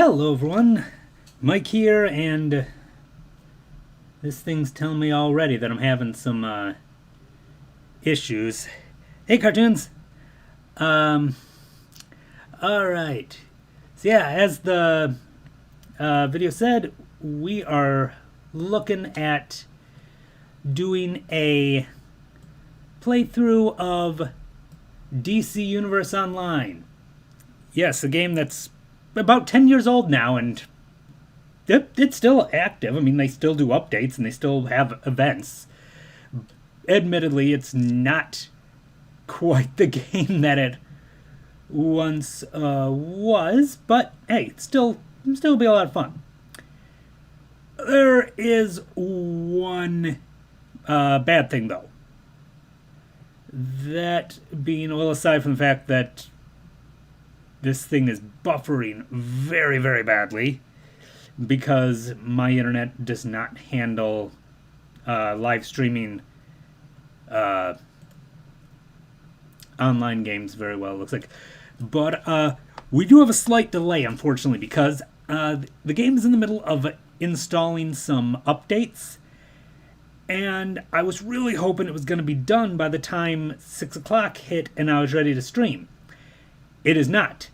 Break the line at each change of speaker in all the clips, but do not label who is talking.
Hello everyone, Mike here, and this thing's telling me already that I'm having some issues. Hey cartoons! Um, alright. So yeah, as the video said, we are looking at doing a playthrough of DC Universe Online. Yes, a game that's about 10 years old now, and it's still active. I mean, they still do updates and they still have events. Admittedly, it's not quite the game that it once was, but hey, it'll still be a lot of fun. There is one bad thing, though. That being, well, aside from the fact that this thing is buffering very, very badly because my internet does not handle live streaming online games very well, it looks like. But we do have a slight delay, unfortunately, because the game is in the middle of installing some updates, and I was really hoping it was going to be done by the time 6 o'clock hit and I was ready to stream. It is not.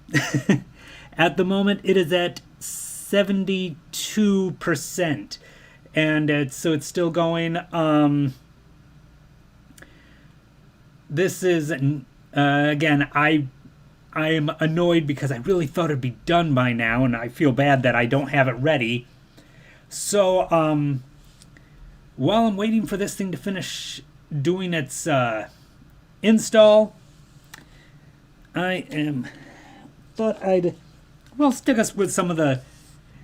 At the moment, it is at 72%, and so it's still going. This is again, I am annoyed because I really thought it'd be done by now, and I feel bad that I don't have it ready. So while I'm waiting for this thing to finish doing its install, thought I'd, well, stick us with some of the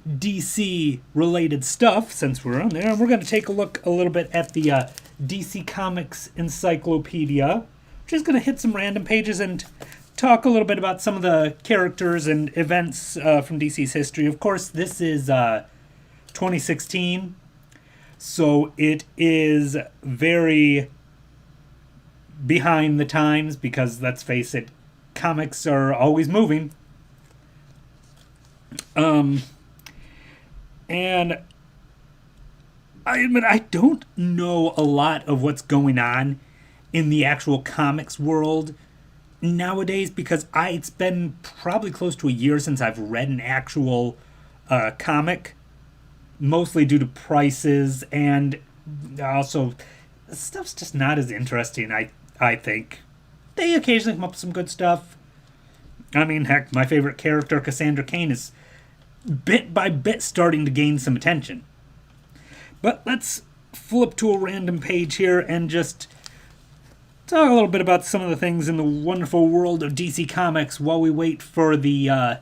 DC related stuff since we're on there. We're going to take a look a little bit at the DC Comics Encyclopedia. Just going to hit some random pages and talk a little bit about some of the characters and events from DC's history. Of course, this is 2016, so it is very behind the times because, let's face it, comics are always moving. And I admit I don't know a lot of what's going on in the actual comics world nowadays because it's been probably close to a year since I've read an actual comic, mostly due to prices, and also stuff's just not as interesting, I think. They occasionally come up with some good stuff. I mean, heck, my favorite character, Cassandra Cain, is bit by bit starting to gain some attention. But let's flip to a random page here and just talk a little bit about some of the things in the wonderful world of DC Comics while we wait for the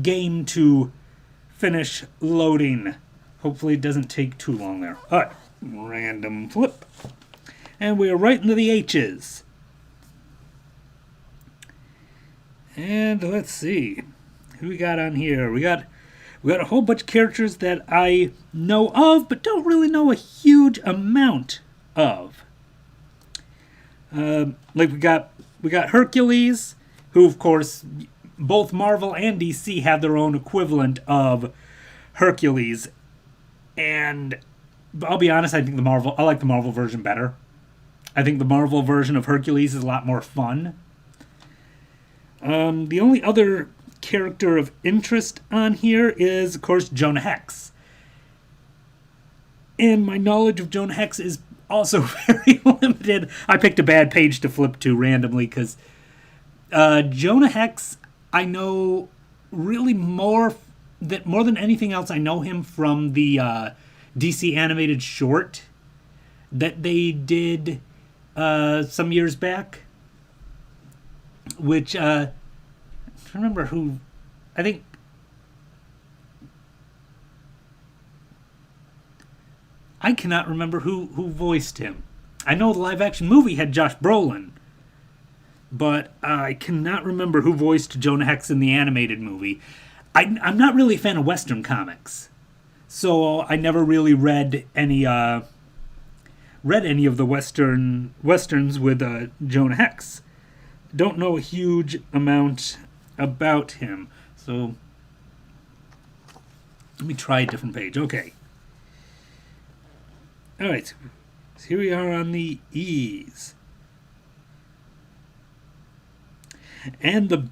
game to finish loading. Hopefully it doesn't take too long there. Alright, random flip. And we're right into the H's. And let's see who we got on here. We got a whole bunch of characters that I know of, but don't really know a huge amount of. Like we got Hercules, who of course both Marvel and DC have their own equivalent of Hercules, and I'll be honest, I like the Marvel version better. I think the Marvel version of Hercules is a lot more fun. The only other character of interest on here is, of course, Jonah Hex. And my knowledge of Jonah Hex is also very limited. I picked a bad page to flip to randomly because Jonah Hex, I know really more than anything else, I know him from the DC animated short that they did some years back, which I remember who, I think I cannot remember who voiced him. I know the live action movie had Josh Brolin, but I cannot remember who voiced Jonah Hex in the animated movie. I'm not really a fan of Western comics, so I never really read any of the Westerns with Jonah Hex. Don't know a huge amount about him. So Let me try a different page. Okay. All right. So here we are on the E's. And the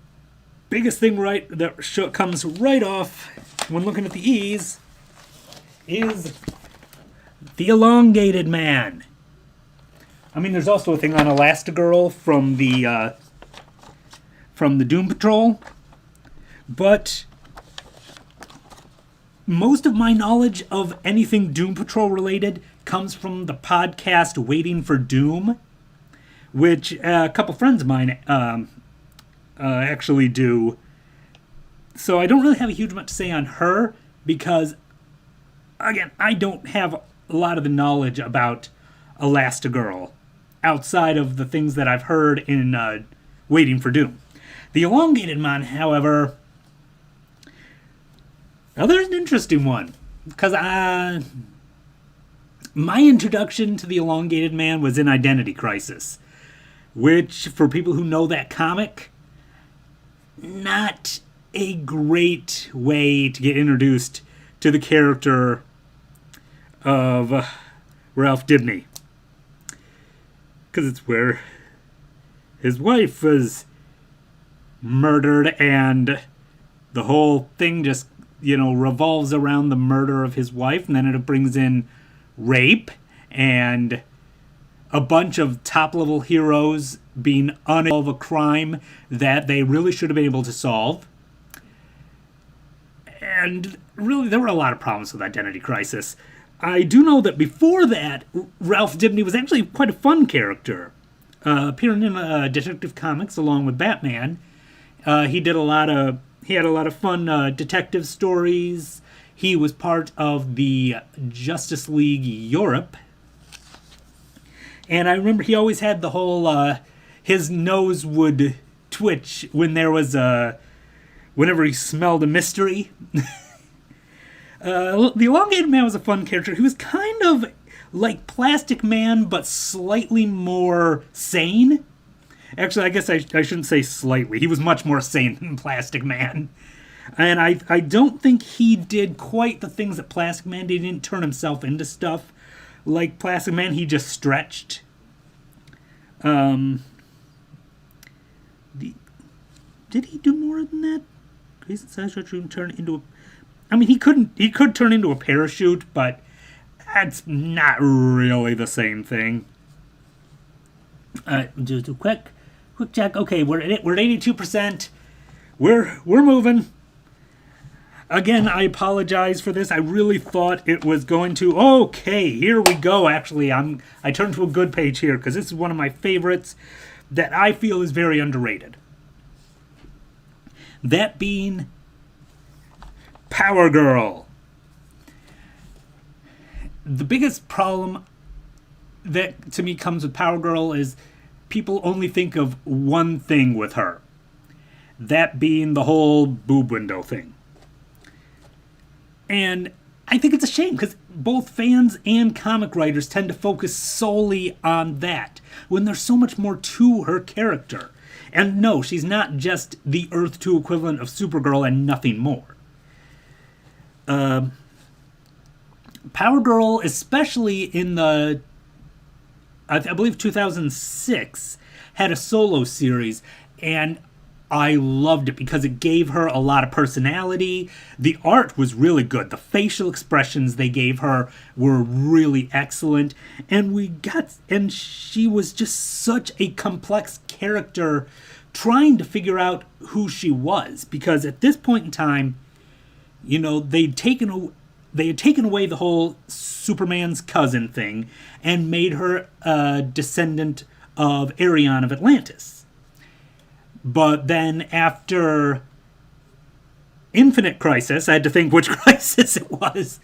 biggest thing that comes right off when looking at the E's is the elongated man. I mean, there's also a thing on Elastigirl from the Doom Patrol, but most of my knowledge of anything Doom Patrol related comes from the podcast Waiting for Doom, which a couple friends of mine actually do. So I don't really have a huge amount to say on her because, again, I don't have a lot of the knowledge about Elastigirl outside of the things that I've heard in Waiting for Doom. The Elongated Man, however, now there's an interesting one because my introduction to the Elongated Man was in Identity Crisis, which, for people who know that comic, not a great way to get introduced to the character of Ralph Dibny. Because it's where his wife was murdered and the whole thing just, revolves around the murder of his wife, and then it brings in rape and a bunch of top-level heroes being unable of a crime that they really should have been able to solve. And really, there were a lot of problems with Identity Crisis. I do know that before that, Ralph Dibny was actually quite a fun character. Appearing in Detective Comics along with Batman. He had a lot of fun detective stories. He was part of the Justice League Europe. And I remember he always had the whole, his nose would twitch when there was whenever he smelled a mystery. The Elongated Man was a fun character. He was kind of like Plastic Man, but slightly more sane. Actually, I guess I shouldn't say slightly. He was much more sane than Plastic Man. And I don't think he did quite the things that Plastic Man did. He didn't turn himself into stuff like Plastic Man. He just stretched. Did he do more than that? Crazy Size Stretch turn into a... I mean, he could turn into a parachute, but that's not really the same thing. Just a quick check. Okay, we're at 82%. We're moving. Again, I apologize for this. I really thought it was going to... Okay, here we go. Actually, I turned to a good page here because this is one of my favorites that I feel is very underrated. That being Power Girl. The biggest problem that to me comes with Power Girl is people only think of one thing with her. That being the whole boob window thing. And I think it's a shame because both fans and comic writers tend to focus solely on that when there's so much more to her character. And no, she's not just the Earth 2 equivalent of Supergirl and nothing more. Power Girl, especially in the, I believe 2006, had a solo series, and I loved it because it gave her a lot of personality. The art was really good. The facial expressions they gave her were really excellent, and she was just such a complex character trying to figure out who she was, because at this point in time, they had taken away the whole Superman's cousin thing and made her a descendant of Arion of Atlantis. But then after Infinite Crisis, I had to think which crisis it was,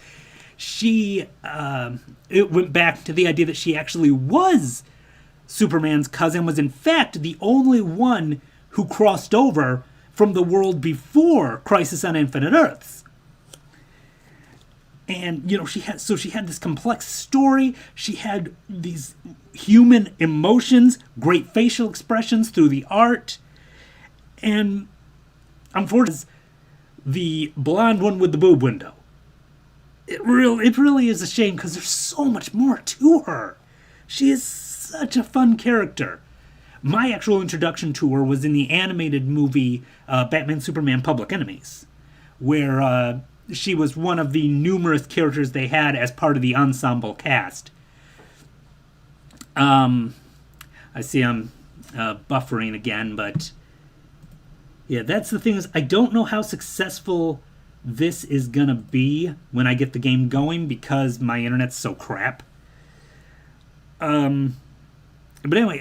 it went back to the idea that she actually was Superman's cousin, was in fact the only one who crossed over from the world before Crisis on Infinite Earths. And, she had this complex story. She had these human emotions, great facial expressions through the art. And unfortunately, the blonde one with the boob window. it really is a shame because there's so much more to her. She is such a fun character. My actual introduction to her was in the animated movie Batman Superman Public Enemies, where she was one of the numerous characters they had as part of the ensemble cast. I see I'm buffering again, but yeah, that's the thing is I don't know how successful this is gonna be when I get the game going because my internet's so crap. But anyway,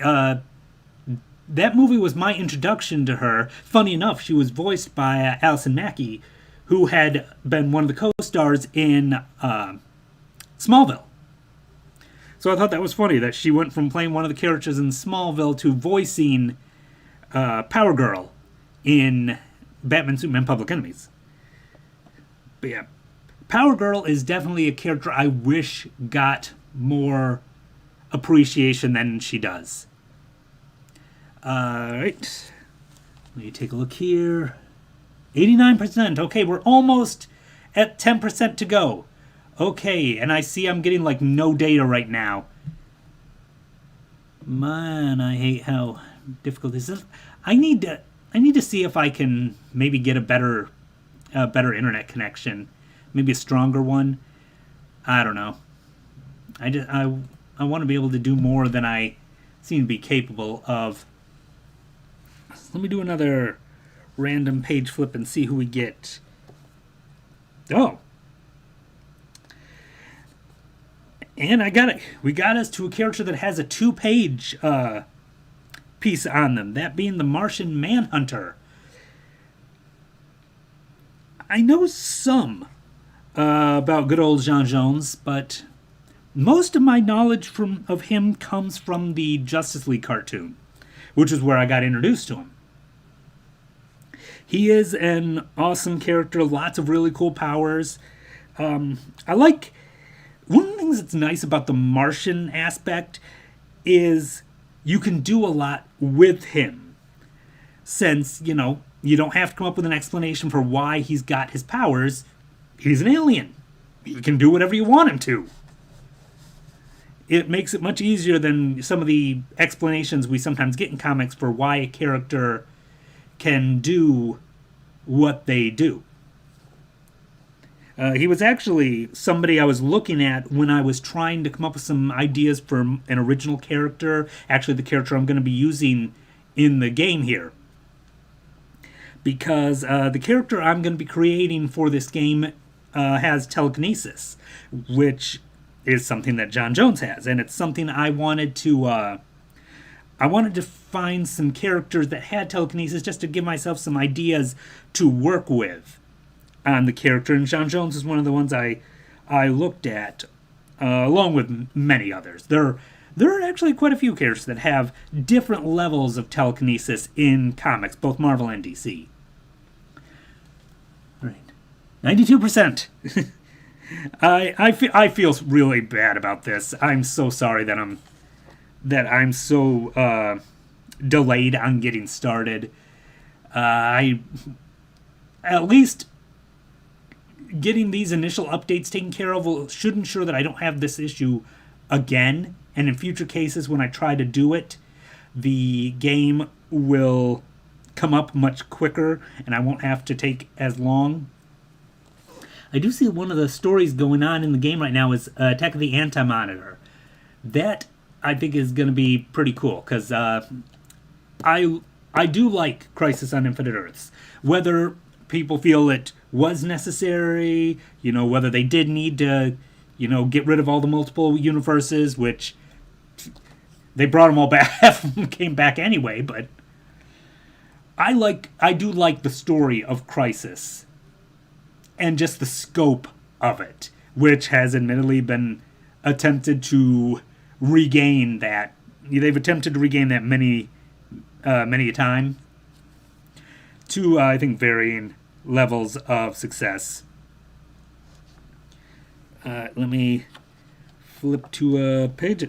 that movie was my introduction to her. Funny enough, she was voiced by Allison Mackey, who had been one of the co-stars in Smallville. So I thought that was funny that she went from playing one of the characters in Smallville to voicing Power Girl in Batman Superman Public Enemies. But yeah, Power Girl is definitely a character I wish got more appreciation than she does. Alright. Let me take a look here. 89%. Okay, we're almost at 10% to go. Okay, and I see I'm getting like no data right now. Man, I hate how difficult this is. I need to see if I can maybe get a better internet connection, maybe a stronger one. I don't know. I want to be able to do more than I seem to be capable of. Let me do another random page flip and see who we get. Oh. And I got it. We got us to a character that has a 2-page piece on them, that being the Martian Manhunter. I know some about good old J'onn J'onzz, but most of my knowledge of him comes from the Justice League cartoon, which is where I got introduced to him. He is an awesome character, lots of really cool powers. I like... One of the things that's nice about the Martian aspect is you can do a lot with him. Since, you don't have to come up with an explanation for why he's got his powers. He's an alien. He can do whatever you want him to. It makes it much easier than some of the explanations we sometimes get in comics for why a character can do what they do. He was actually somebody I was looking at when I was trying to come up with some ideas for an original character. Actually, the character I'm going to be using in the game here. Because the character I'm going to be creating for this game has telekinesis, which is something that J'onn J'onzz has. And it's something I wanted to find some characters that had telekinesis just to give myself some ideas to work with on the character, and J'onn J'onzz is one of the ones I looked at, along with many others. There are actually quite a few characters that have different levels of telekinesis in comics, both Marvel and DC. All right, 92%. I feel really bad about this. I'm so sorry that I'm so delayed on getting started. At least getting these initial updates taken care of should ensure that I don't have this issue again. And in future cases, when I try to do it, the game will come up much quicker and I won't have to take as long. I do see one of the stories going on in the game right now is Attack of the Anti-Monitor. That, I think, is going to be pretty cool, because I do like Crisis on Infinite Earths. Whether people feel it was necessary, whether they did need to, get rid of all the multiple universes, which they brought them all back, half of them came back anyway, but I do like the story of Crisis and just the scope of it, which has admittedly been attempted to regain that. They've attempted to regain that many a time to, I think, varying levels of success. Let me flip to a page.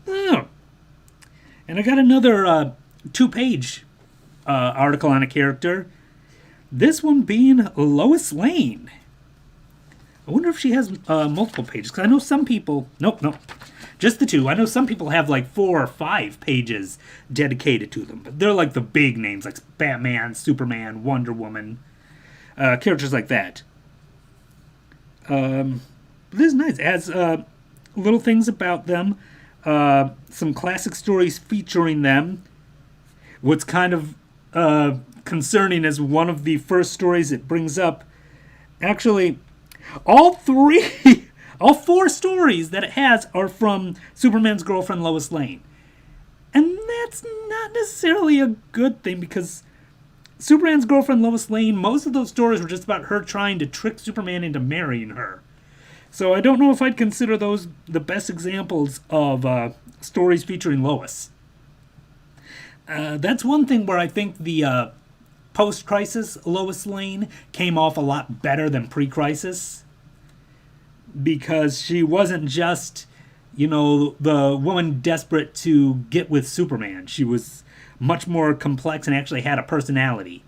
Oh, and I got another 2-page article on a character. This one being Lois Lane. I wonder if she has multiple pages, because I know some people... Nope, nope. Just the two. I know some people have like 4 or 5 pages dedicated to them, but they're like the big names, like Batman, Superman, Wonder Woman, characters like that. This is nice. It has little things about them, some classic stories featuring them. What's kind of concerning is one of the first stories it brings up. Actually, all 4 stories that it has are from Superman's girlfriend Lois Lane. And that's not necessarily a good thing, because Superman's girlfriend Lois Lane, most of those stories were just about her trying to trick Superman into marrying her. So I don't know if I'd consider those the best examples of stories featuring Lois. That's one thing where I think the post-crisis Lois Lane came off a lot better than pre-crisis, because she wasn't just, the woman desperate to get with Superman. She was much more complex and actually had a personality.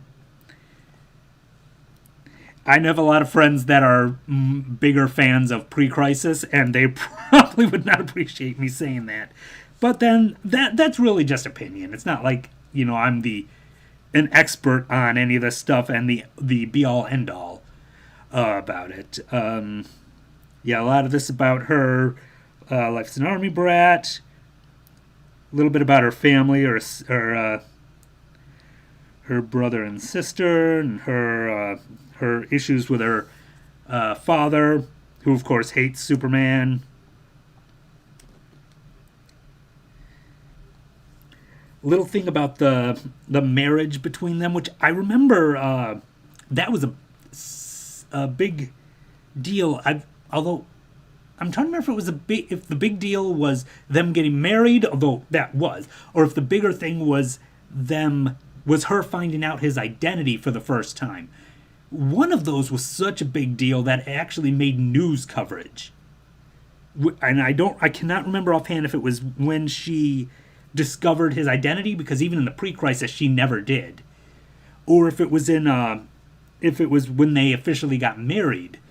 I know a lot of friends that are bigger fans of pre-crisis, and they probably would not appreciate me saying that. But then that's really just opinion. It's not like, I'm an expert on any of this stuff and the be-all, end-all about it. Yeah, a lot of this about her life as an army brat, a little bit about her family, or her brother and sister, and her issues with her father, who of course hates Superman. Little thing about the marriage between them, which I remember that was a big deal. Although I'm trying to remember if the big deal was them getting married, although that was, or if the bigger thing was her finding out his identity for the first time. One of those was such a big deal that it actually made news coverage. And I cannot remember offhand if it was when she discovered his identity, because even in the pre-crisis she never did, or if it was when they officially got married.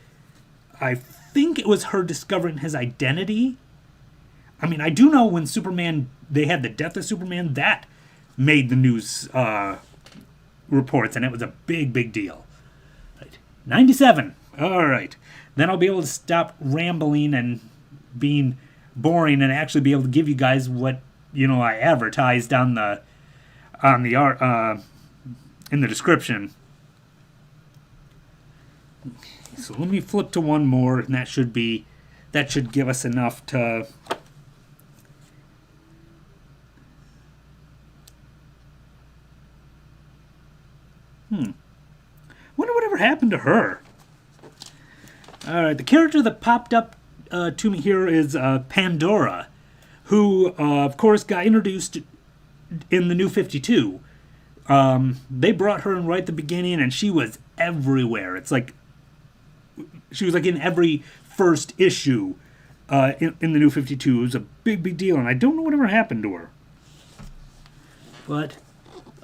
I think it was her discovering his identity. I mean, I do know when they had the death of Superman, that made the news reports, and it was a big, big deal. Right. 97. All right. Then I'll be able to stop rambling and being boring and actually be able to give you guys what, I advertised on the art in the description. So let me flip to one more, and that should give us enough to... Wonder whatever happened to her. Alright, the character that popped up to me here is Pandora, who, of course, got introduced in the New 52. They brought her in right at the beginning, and she was everywhere. It's like she was like in every first issue in the New 52. It was a big, big deal, and I don't know whatever happened to her. But,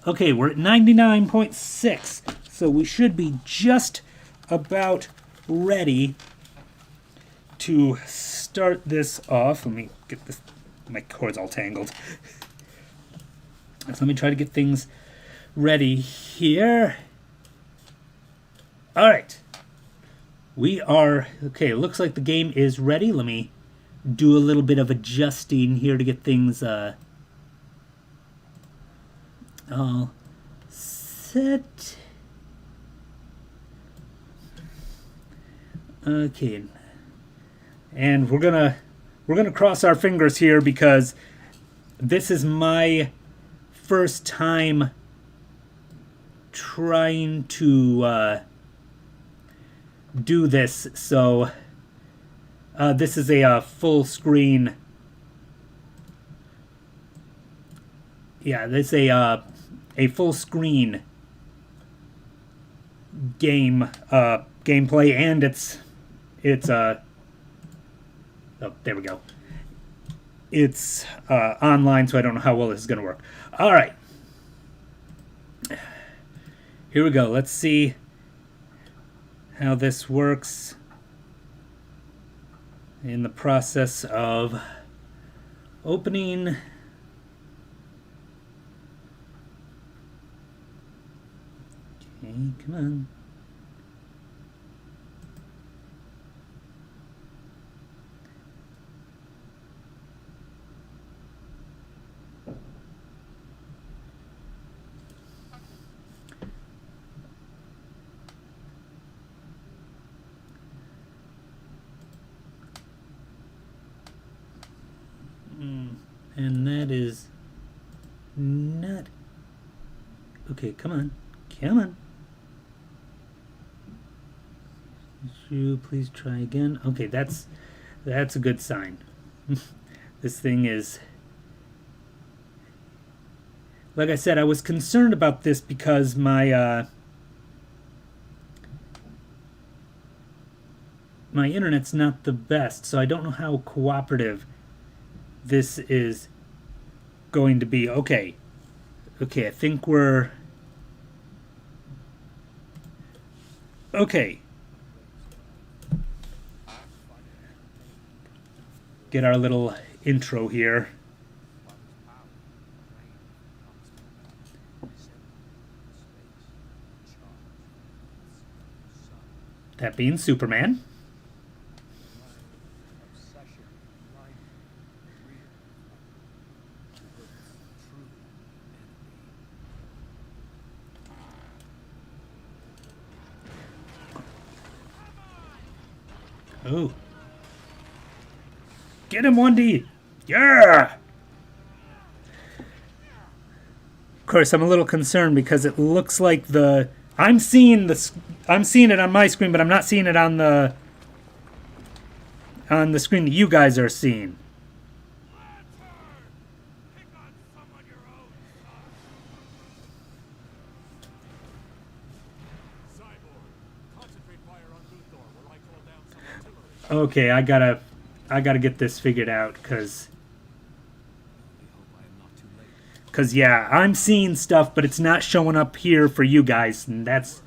okay, we're at 99.6, so we should be just about ready to start this off. Let me get my cord's all tangled. So let me try to get things ready here. All right. We are, okay, looks like the game is ready. Let me do a little bit of adjusting here to get things all set. Okay. And we're gonna cross our fingers here, because this is my first time trying to do this, so this is a full screen. Yeah, this is a full screen gameplay, and it's oh, there we go. It's online, so I don't know how well this is going to work. All right. Here we go. Let's see how this works. In the process of opening. Okay, come on. And that is not... Okay, come on. Come on. You please try again. Okay, that's a good sign. This thing is... Like I said, I was concerned about this because my my internet's not the best, so I don't know how cooperative this is going to be. Okay, I think we're okay. Get our little intro here. That being Superman. Oh. Get him, 1D! Yeah! Of course, I'm a little concerned because it looks like I'm seeing it on my screen, but I'm not seeing it on the screen that you guys are seeing. Okay, I gotta get this figured out, cause yeah, I'm seeing stuff, but it's not showing up here for you guys, and that's...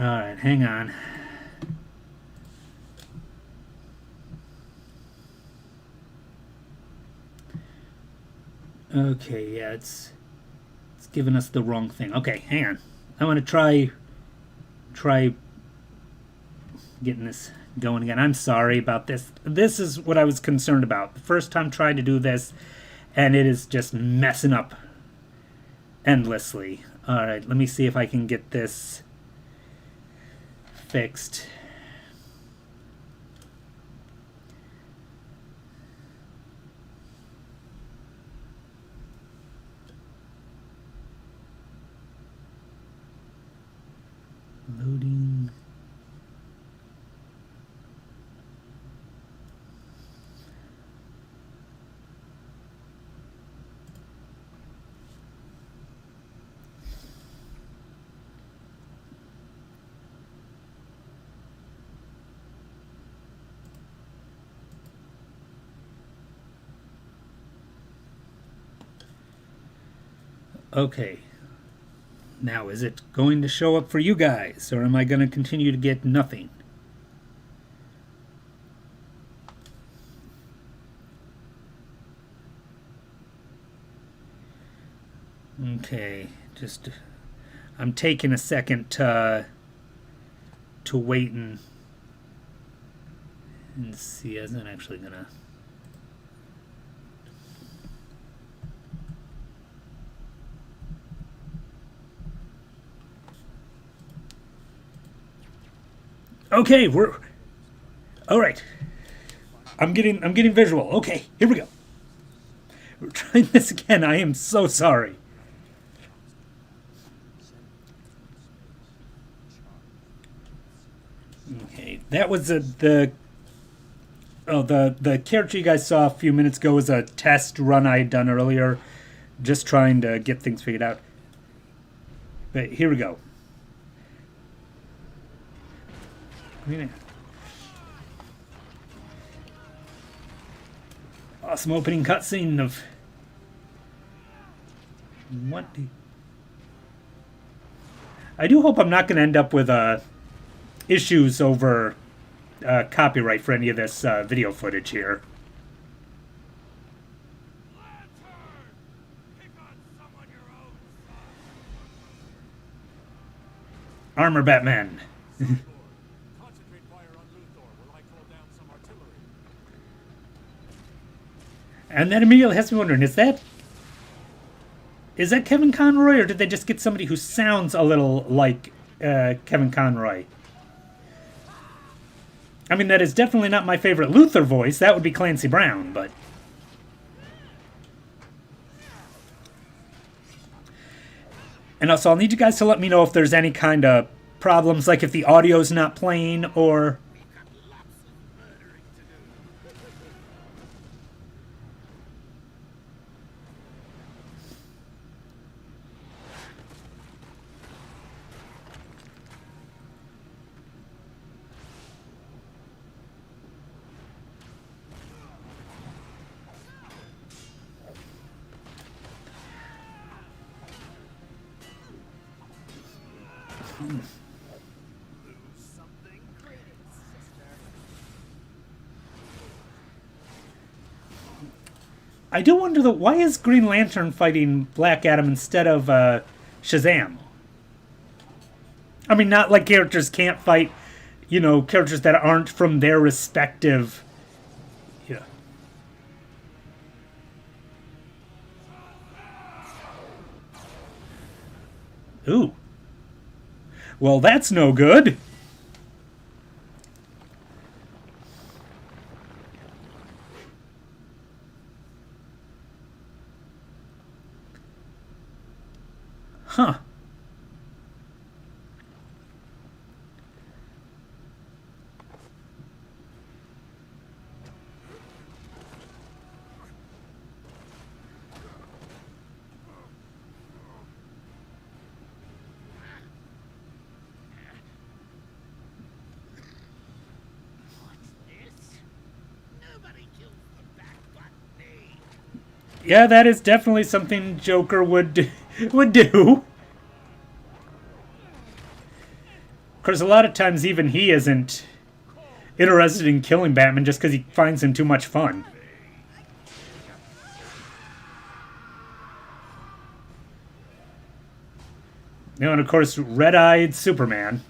Alright, hang on. Okay, yeah, it's giving us the wrong thing. Okay, hang on. I want to try getting this going again. I'm sorry about this. This is what I was concerned about. The first time trying to do this, and it is just messing up endlessly. Alright, let me see if I can get this fixed. Loading. Okay. Now, is it going to show up for you guys, or am I going to continue to get nothing? Okay, just... I'm taking a second to wait and see. I wasn't actually going to... Okay, we're all right. I'm getting visual. Okay, here we go. We're trying this again. I am so sorry. Okay, that was the character you guys saw a few minutes ago was a test run I had done earlier, just trying to get things figured out. But here we go. Yeah. Awesome opening cutscene of what? I do hope I'm not going to end up with issues over copyright for any of this video footage here. Armor Batman.
Concentrate fire on Luthor while I call down some artillery.
And that immediately has me wondering, is that Kevin Conroy, or did they just get somebody who sounds a little like Kevin Conroy? I mean, that is definitely not my favorite Luthor voice. That would be Clancy Brown, but... And also, I'll need you guys to let me know if there's any kind of problems, like if the audio's not playing, or... I do wonder, why is Green Lantern fighting Black Adam instead of Shazam? I mean, not like characters can't fight, you know, characters that aren't from their respective... Yeah. Ooh. Well, that's no good. Huh. Yeah, that is definitely something Joker would do. Of course, a lot of times even he isn't interested in killing Batman just because he finds him too much fun. You know, and of course, red-eyed Superman.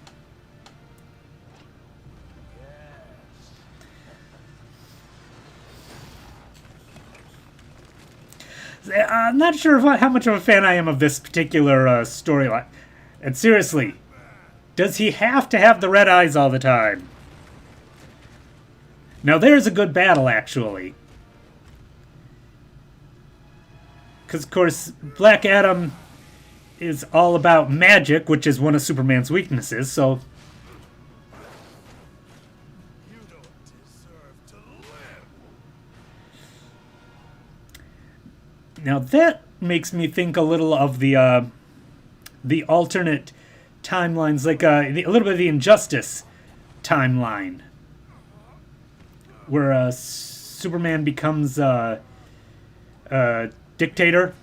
I'm not sure how much of a fan I am of this particular storyline. And seriously, does he have to have the red eyes all the time? Now there's a good battle, actually. Because, of course, Black Adam is all about magic, which is one of Superman's weaknesses, so...
You don't deserve to live.
Now that makes me think a little of the alternate timelines, like a little bit of the Injustice timeline, where Superman becomes a dictator.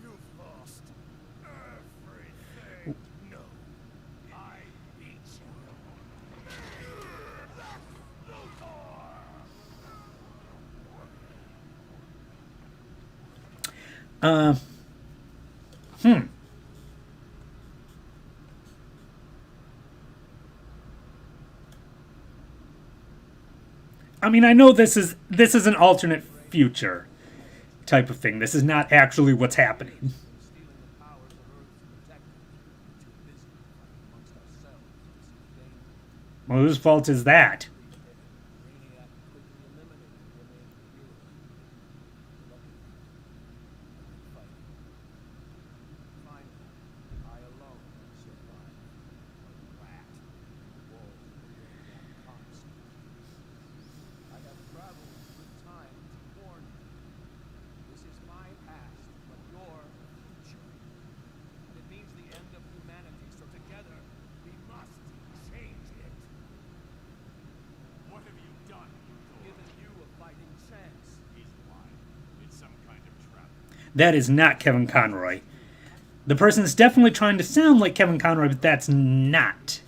You've lost everything. No, I beat
Hmm. I mean, I know this is an alternate future type of thing. This is not actually what's happening.
stealing the powers of Earth's protectors. Too busy fighting amongst ourselves. It's dangerous.
Well, whose fault is that?
Brainiac quickly eliminated the remaining heroes. Luckily, fighting. Finally, I alone survived. A rat. The walls of the Brainiac constant. I have traveled through time to warn you. This is my past, but your future. And it means the end of humanity
That is not Kevin Conroy. The person is definitely trying to sound like Kevin Conroy, but that's not.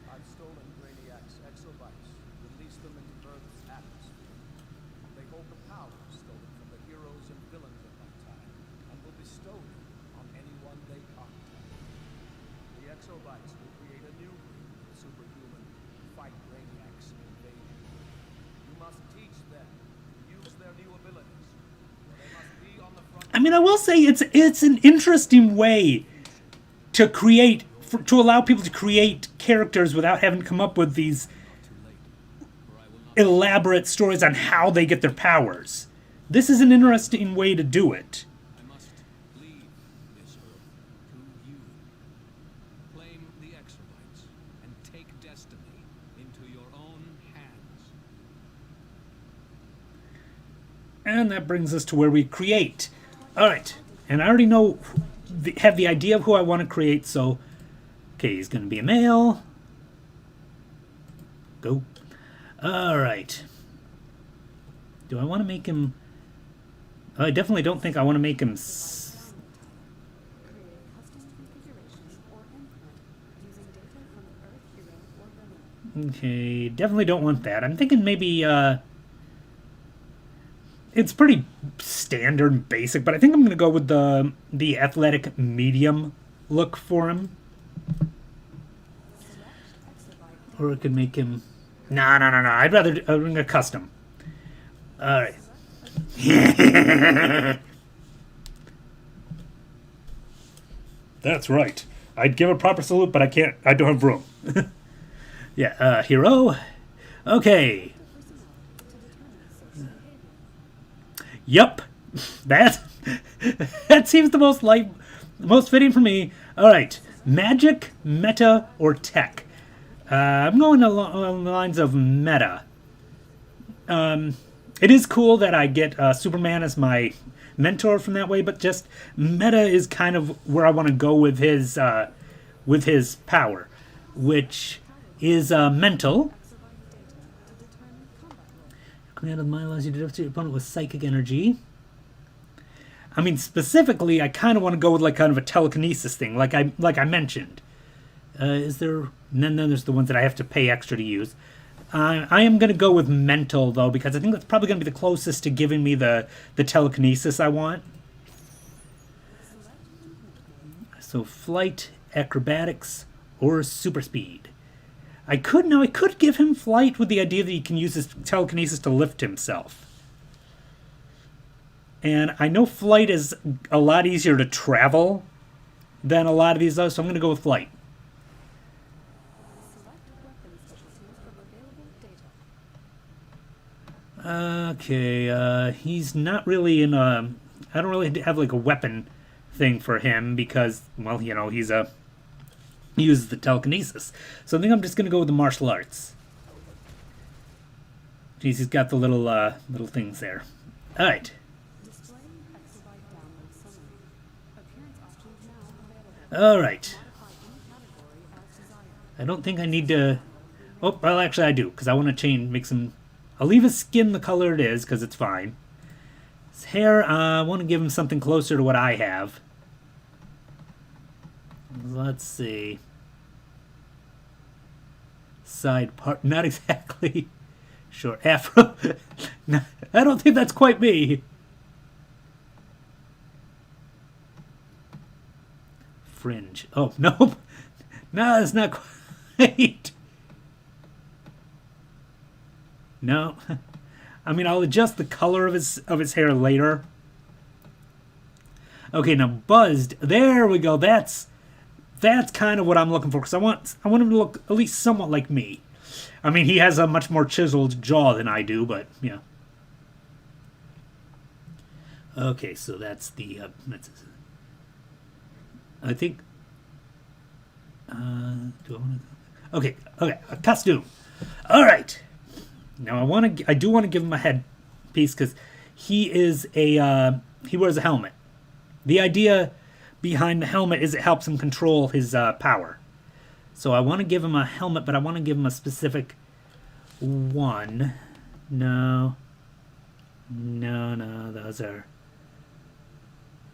I've stolen Brainiac's exobytes, released them into Earth's atmosphere. They hold the power stolen from the heroes and villains of my time, and will bestow them on anyone they contact. The exobytes will create a new breed of superhuman to fight Brainiac's invasion. You must teach them to use their new abilities. They must be on the front.
I mean, I will say it's an interesting way to create, to allow people to create characters without having to come up with these elaborate stories on how they get their powers. This is an interesting way to do it.
I must leave this earth to you. Claim the exobytes and take destiny into your own hands.
And that brings us to where we create. Alright, and I already know, have the idea of who I want to create, so... Okay, he's going to be a male. Go. Alright. Do I want to make him... I definitely don't think I want to make him...
Create custom configuration or input using data from an Earth hero or villain.
Okay, definitely don't want that. I'm thinking maybe, it's pretty standard and basic, but I think I'm going to go with the athletic medium look for him. Or it could make him... No. I'd rather bring a custom. Alright. That's right. I'd give a proper salute, but I don't have room. Yeah, hero. Okay. Yup. That seems the most fitting for me. Alright. Magic, meta, or tech? I'm going along the lines of meta. It is cool that I get Superman as my mentor from that way, but just meta is kind of where I want to go with his power, which is mental. Command of the mind allows you to devastate your opponent with psychic energy. I mean, specifically, I kind of want to go with like kind of a telekinesis thing, like I mentioned. Is there? And then there's the ones that I have to pay extra to use. I am going to go with mental, though, because I think that's probably going to be the closest to giving me the telekinesis I want. So flight, acrobatics, or super speed. I could give him flight with the idea that he can use his telekinesis to lift himself. And I know flight is a lot easier to travel than a lot of these others, so I'm going to go with flight. Okay, he's not really in a... I don't really have like a weapon thing for him because, well, you know, he uses the telekinesis. So I think I'm just going to go with the martial arts. Jeez, he's got the little things there. Alright.
Display exobyte download summary. Appearance options now available.
Alright.
Modify any category as desired.
I don't think I need to... Oh, well, actually I do, because I want to make some... I'll leave his skin the color it is, because it's fine. His hair, I want to give him something closer to what I have. Let's see. Side part, not exactly. Short afro. No, I don't think that's quite me. Fringe. Oh, nope. No, that's not quite. No. I mean, I'll adjust the color of his hair later. Okay, now buzzed. There we go. That's kind of what I'm looking for, because I want him to look at least somewhat like me. I mean, he has a much more chiseled jaw than I do, but yeah. Okay, so that's the I think. Do I want to? Okay, a costume. All right. Now I do want to give him a head piece because he wears a helmet. The idea behind the helmet is it helps him control his power. So I want to give him a helmet, but I want to give him a specific one. No. No, no, those are...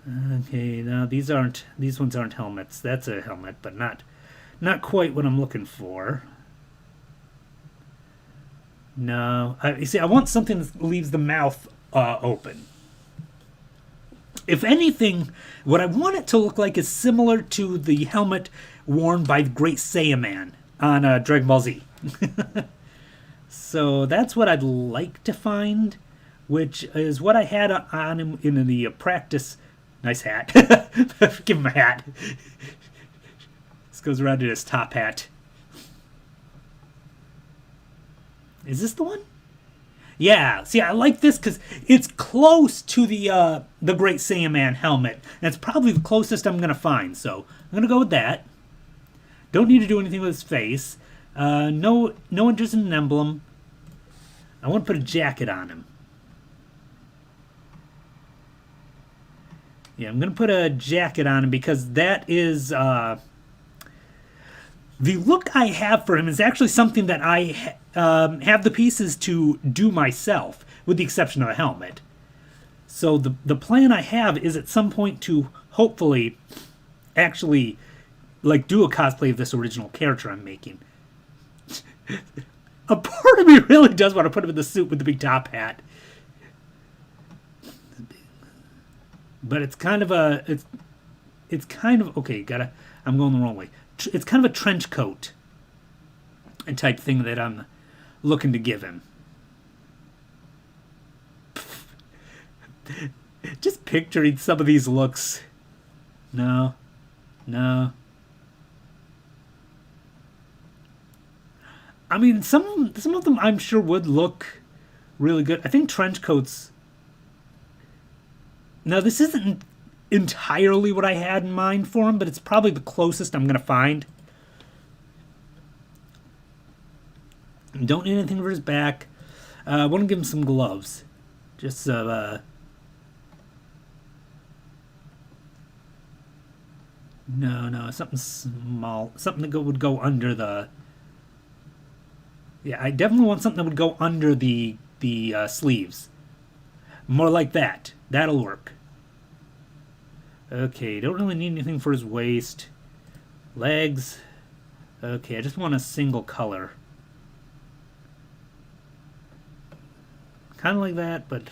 Okay, no, these ones aren't helmets. That's a helmet, but not quite what I'm looking for. No, you see, I want something that leaves the mouth open. If anything, what I want it to look like is similar to the helmet worn by the Great Saiyaman on Dragon Ball Z. So that's what I'd like to find, which is what I had on him in the practice. Nice hat. Give him a hat. This goes around in his top hat. Is this the one? Yeah. See, I like this because it's close to the Great Saiyaman helmet. And it's probably the closest I'm going to find. So I'm going to go with that. Don't need to do anything with his face. No interest in an emblem. I want to put a jacket on him. Yeah, I'm going to put a jacket on him because that is... the look I have for him is actually something that I have the pieces to do myself, with the exception of a helmet. So the plan I have is at some point to hopefully actually like do a cosplay of this original character I'm making. A part of me really does want to put him in the suit with the big top hat. But it's kind of a it's kind of okay, I'm going the wrong way. It's kind of a trench coat type thing that I'm looking to give him. Just picturing some of these looks. No. I mean, some of them I'm sure would look really good. I think trench coats... Now, this isn't entirely what I had in mind for him, but it's probably the closest I'm going to find. Don't need anything for his back. I want to give him some gloves. Just no, something small. Something that would go under the... Yeah, I definitely want something that would go under the sleeves. More like that. That'll work. Okay, don't really need anything for his waist. Legs. Okay, I just want a single color. Kind of like that, but...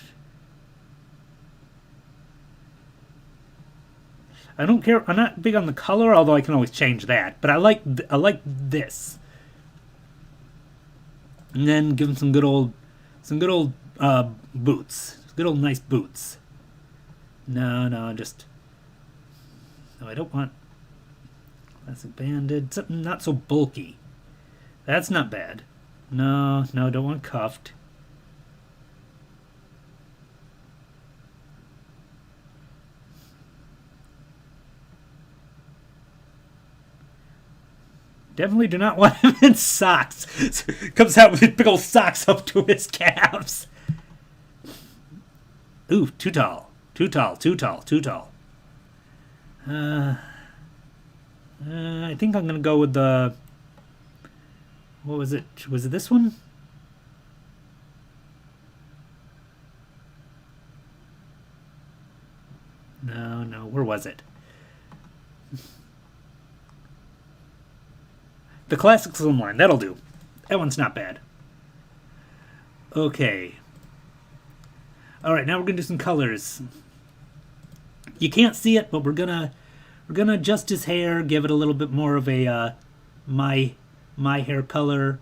I don't care. I'm not big on the color, although I can always change that. But I like this. And then give him some good old boots. Good old nice boots. No, just... No, I don't want... Classic banded. Something not so bulky. That's not bad. No, don't want cuffed. Definitely do not want him in socks. Comes out with big old socks up to his calves. Ooh, too tall. I think I'm going to go with the... What was it? Was it this one? No. Where was it? The classic slimline. That'll do. That one's not bad. Okay. Alright, now we're going to do some colors. You can't see it, but we're gonna adjust his hair, give it a little bit more of a my hair color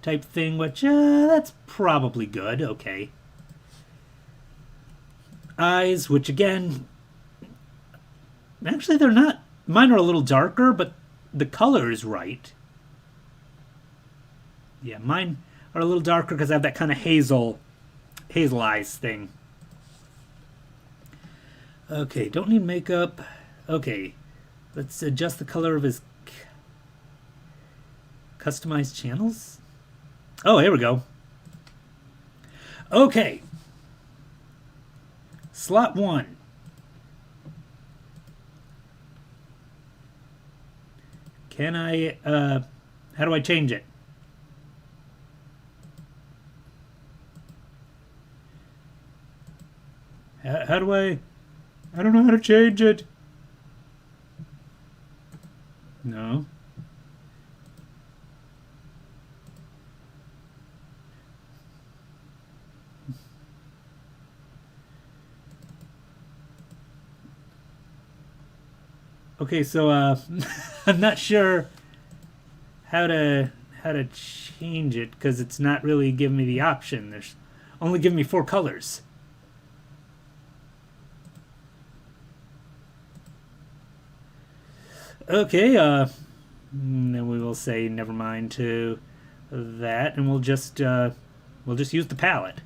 type thing, which that's probably good. Okay. Eyes, which again, actually they're not. Mine are a little darker, but the color is right. Yeah, mine are a little darker because I have that kind of hazel eyes thing. Okay, don't need makeup. Okay, let's adjust the color of his customized channels. Oh, here we go. Okay. Slot 1. Can I, how do I change it? How do I don't know how to change it. No. Okay, so I'm not sure how to change it because it's not really giving me the option. There's only giving me 4 colors. Okay, then we will say never mind to that, and we'll just use the palette,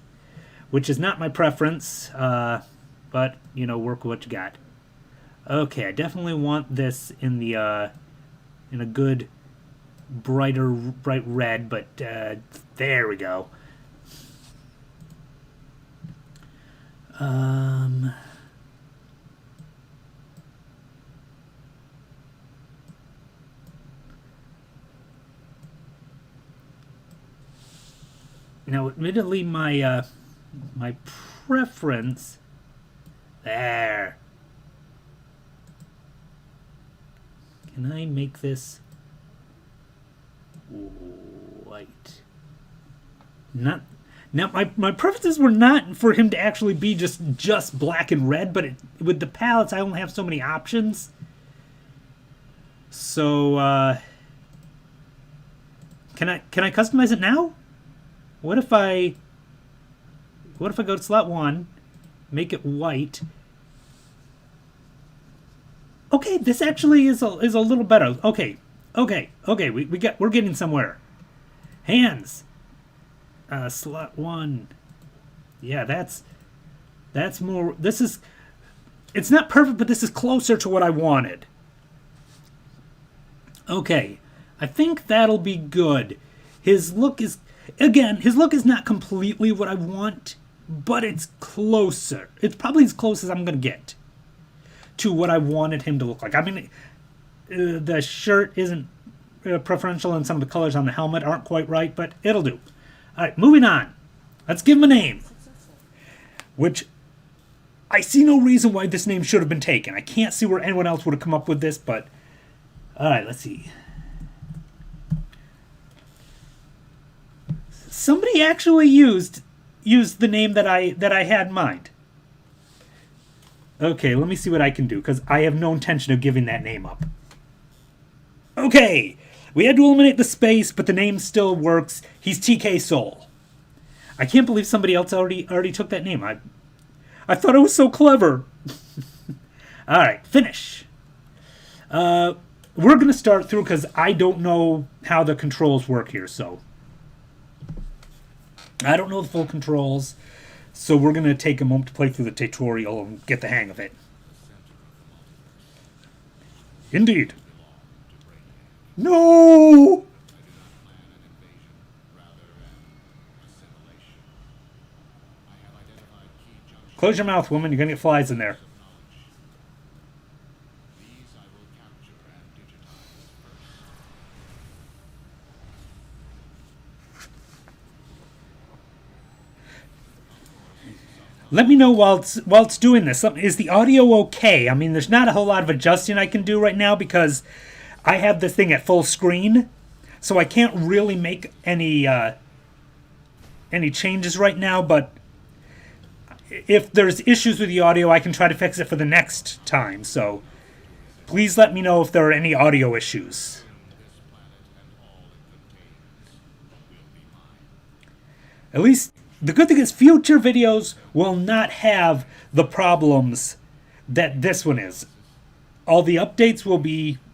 which is not my preference, but you know, work with what you got. Okay, I definitely want this in the in a good bright red, but there we go. Now, admittedly, my my preference there. Can I make this white? Not now. My preferences were not for him to actually be just black and red, but with the palettes, I only have so many options. So can I customize it now? What if I go to slot 1, make it white? Okay, this actually is a little better. Okay, we're getting somewhere. Hands. Slot 1. Yeah, that's more. It's not perfect, but this is closer to what I wanted. Okay, I think that'll be good. His look is not completely what I want, but it's closer. It's probably as close as I'm gonna get to what I wanted him to look like. I mean, the shirt isn't preferential, and some of the colors on the helmet aren't quite right, but it'll do. All right, moving on. Let's give him a name, which I see no reason why this name should have been taken. I can't see where anyone else would have come up with this, but all right, let's see. Somebody actually used the name that I had in mind. Okay, let me see what I can do, because I have no intention of giving that name up. Okay, we had to eliminate the space, but the name still works. He's TK Soul. I can't believe somebody else already took that name. I thought it was so clever. All right, finish. We're going to start through, because I don't know how the controls work here, so I don't know the full controls. So we're going to take a moment to play through the tutorial and get the hang of it. Indeed. No! Close your mouth, woman. You're going to get flies in there. Let me know while it's doing this. Is the audio okay? I mean, there's not a whole lot of adjusting I can do right now because I have this thing at full screen, so I can't really make any changes right now. But if there's issues with the audio, I can try to fix it for the next time. So please let me know if there are any audio issues. At least the good thing is future videos will not have the problems that this one is. All the updates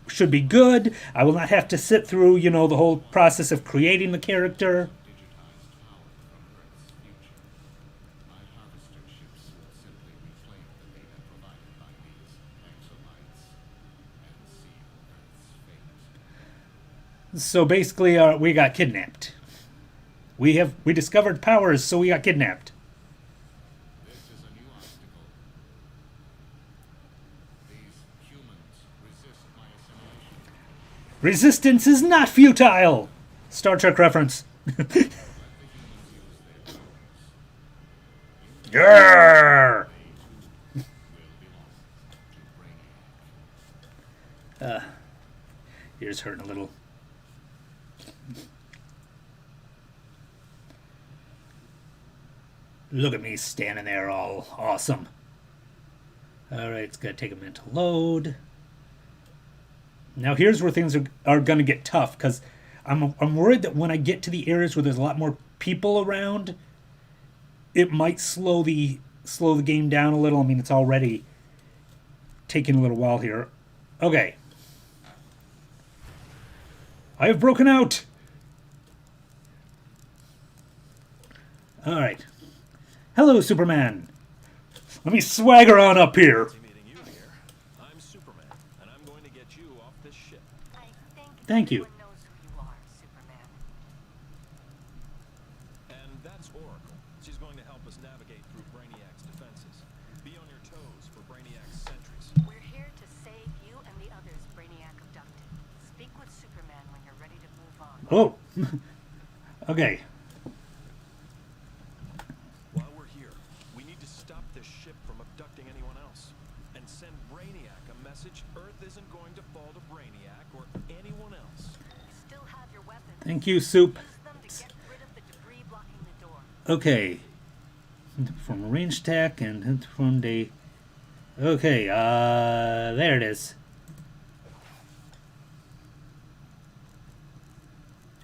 should be good. I will not have to sit through, the whole process of creating the character. So basically, we got kidnapped. We discovered powers, so we got kidnapped.
This is a new obstacle. These humans resist my assimilation.
Resistance is not futile. Star Trek reference. Grrr. Ears hurting a little. Look at me standing there all awesome. Alright, it's going to take a minute to load. Now here's where things are going to get tough, because I'm worried that when I get to the areas where there's a lot more people around, it might slow the game down a little. I mean, it's already taking a little while here. Okay. I have broken out! Alright. Hello, Superman. Let me swagger on up here.
Meeting you here. I'm Superman, and I'm going to get you off this ship.
I think
Thank you.
everyone knows who you are, Superman.
And that's Oracle. She's going to help us navigate through Brainiac's defenses. Be on your toes for Brainiac's sentries.
We're here to save you and the others Brainiac abducted. Speak with Superman when you're ready to move on.
Oh. Okay.
While we're here, we need to stop this ship from abducting anyone else. And send Brainiac a message Earth isn't going to fall to Brainiac or anyone else.
You still have your weapons.
Thank you, Soup.
Use them to get rid of the debris blocking the door.
Okay. From a range attack and from the... Okay, there it is.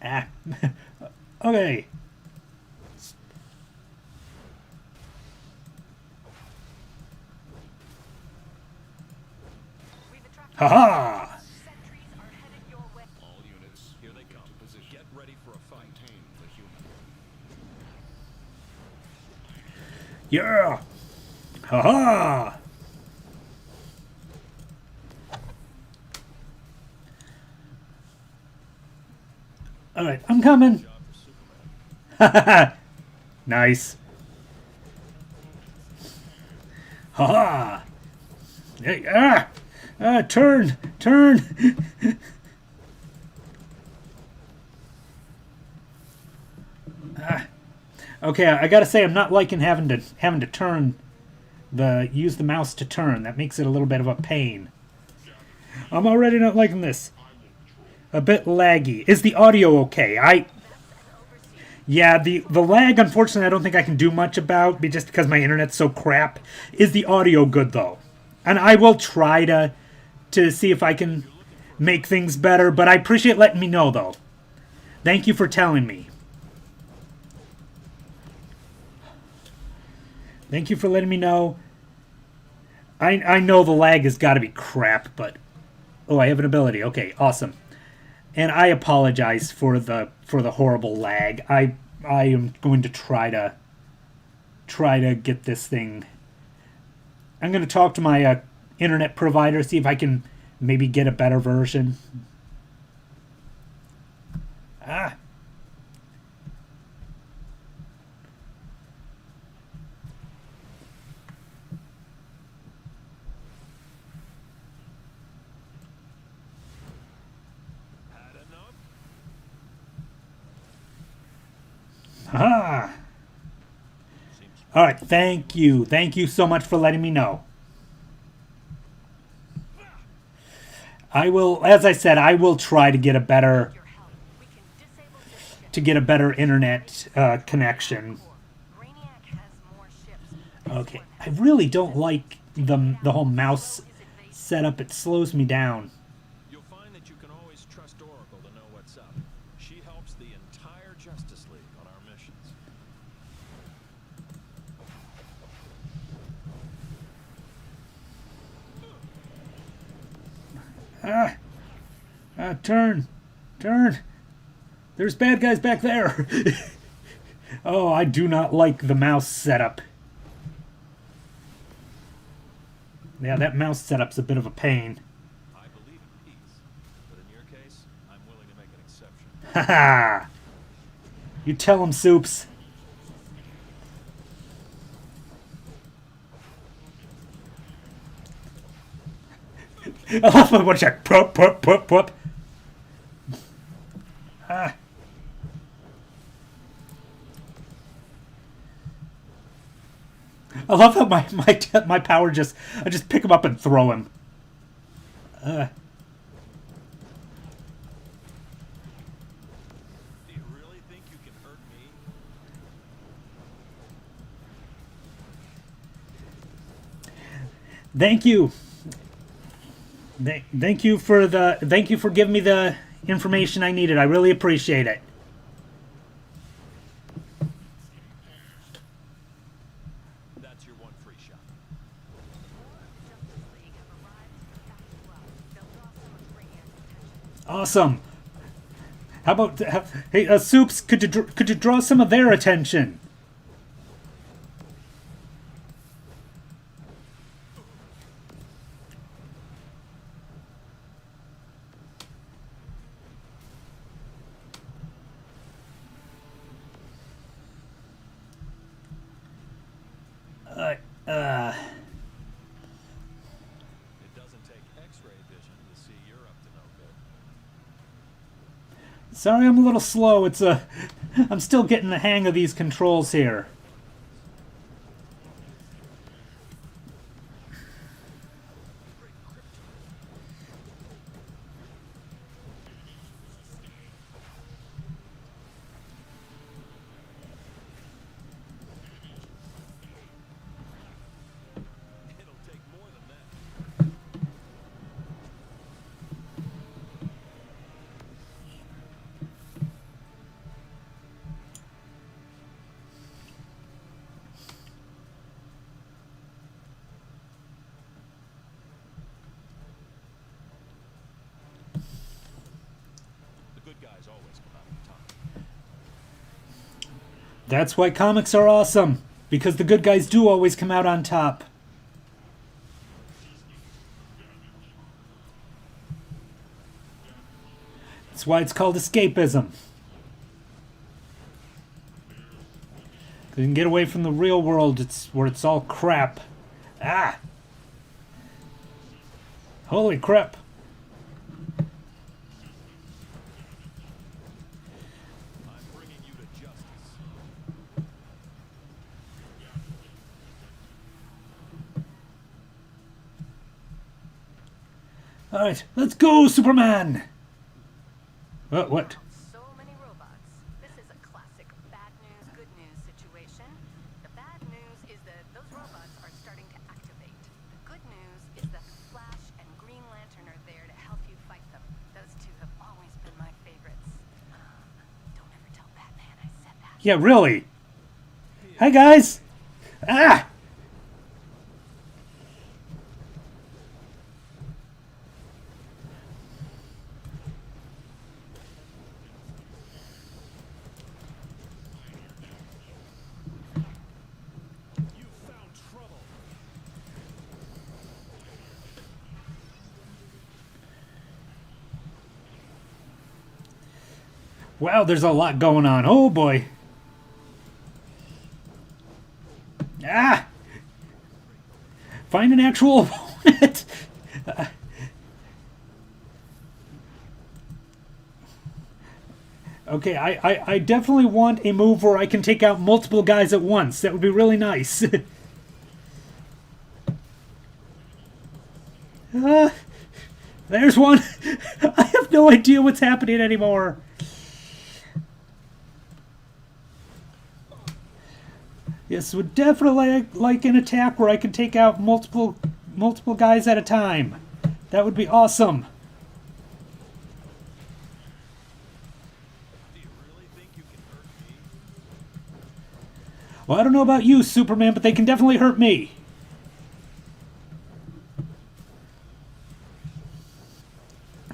Ah. Okay.
We've attracted
Haha!
sentries are headed your way.
All units,
Here they come.
to position.
Get ready for a fight.
Contain the human.
Yeah! Haha! Alright, I'm coming.
Job for Superman.
Nice. Haha! Hey, turn! Turn! Okay, I gotta say I'm not liking having to turn use the mouse to turn. That makes it a little bit of a pain. I'm already not liking this. A bit laggy. Is the audio okay? Yeah, the lag, unfortunately, I don't think I can do much about, just because my internet's so crap. Is the audio good, though? And I will try to see if I can make things better, but I appreciate letting me know, though. Thank you for telling me. Thank you for letting me know. I know the lag has got to be crap, but... Oh, I have an ability. Okay, awesome. And I apologize for the horrible lag. I am going to try to get this thing. I'm going to talk to my internet provider, see if I can maybe get a better version. Ah.
Had enough?
Ah. All right, thank you. Thank you so much for letting me know. I will, as I said, I will try to get a better
Your help. We can disable this ship.
to get a better internet connection.
Brainiac has more ships.
Okay, I really don't like the whole mouse setup. It slows me down.
You'll find that you can always trust Oracle to know what's up. She helps the entire Justice League on our missions.
Turn. There's bad guys back there. Oh, I do not like the mouse setup. Yeah, that mouse setup's a bit of a pain.
I believe in peace, but in your case, I'm willing to make an exception.
Haha. You tell him, Soups. I love my one shot. Pup. Ah. I love how my power I just pick him up and throw him. Thank you. Thank you for giving me the information I needed. I really appreciate it.
That's your one free shot.
Justice League have arrived back to well. They'll draw some of Brainiac's attention.
Awesome. How about hey, Soups? Could you draw some of their attention?
It doesn't take X-ray vision to see you're up to no good.
Sorry, I'm a little slow. I'm still getting the hang of these controls here.
It'll take more than that. The good guys always come out on top.
That's why comics are awesome, because the good guys do always come out on top. That's why it's called escapism. You can get away from the real world, where it's all crap. Ah! Holy crap.
I'm bringing you to justice.
Alright, let's go, Superman! What?
So many robots. This is a classic bad news, good news situation. The bad news is that those robots are starting to activate. The good news is that Flash and Green Lantern are there to help you fight them. Those two have always been my favorites. Don't ever tell Batman I said that.
Yeah, really? Hi, guys! Ah!
You found trouble.
Wow, there's a lot going on. Oh, boy. Ah! Find an actual opponent! Okay, I definitely want a move where I can take out multiple guys at once. That would be really nice. There's one. I have no idea what's happening anymore. Yes, would definitely like an attack where I can take out multiple guys at a time. That would be awesome.
Do you really think you can hurt me?
Well, I don't know about you, Superman, but they can definitely hurt me.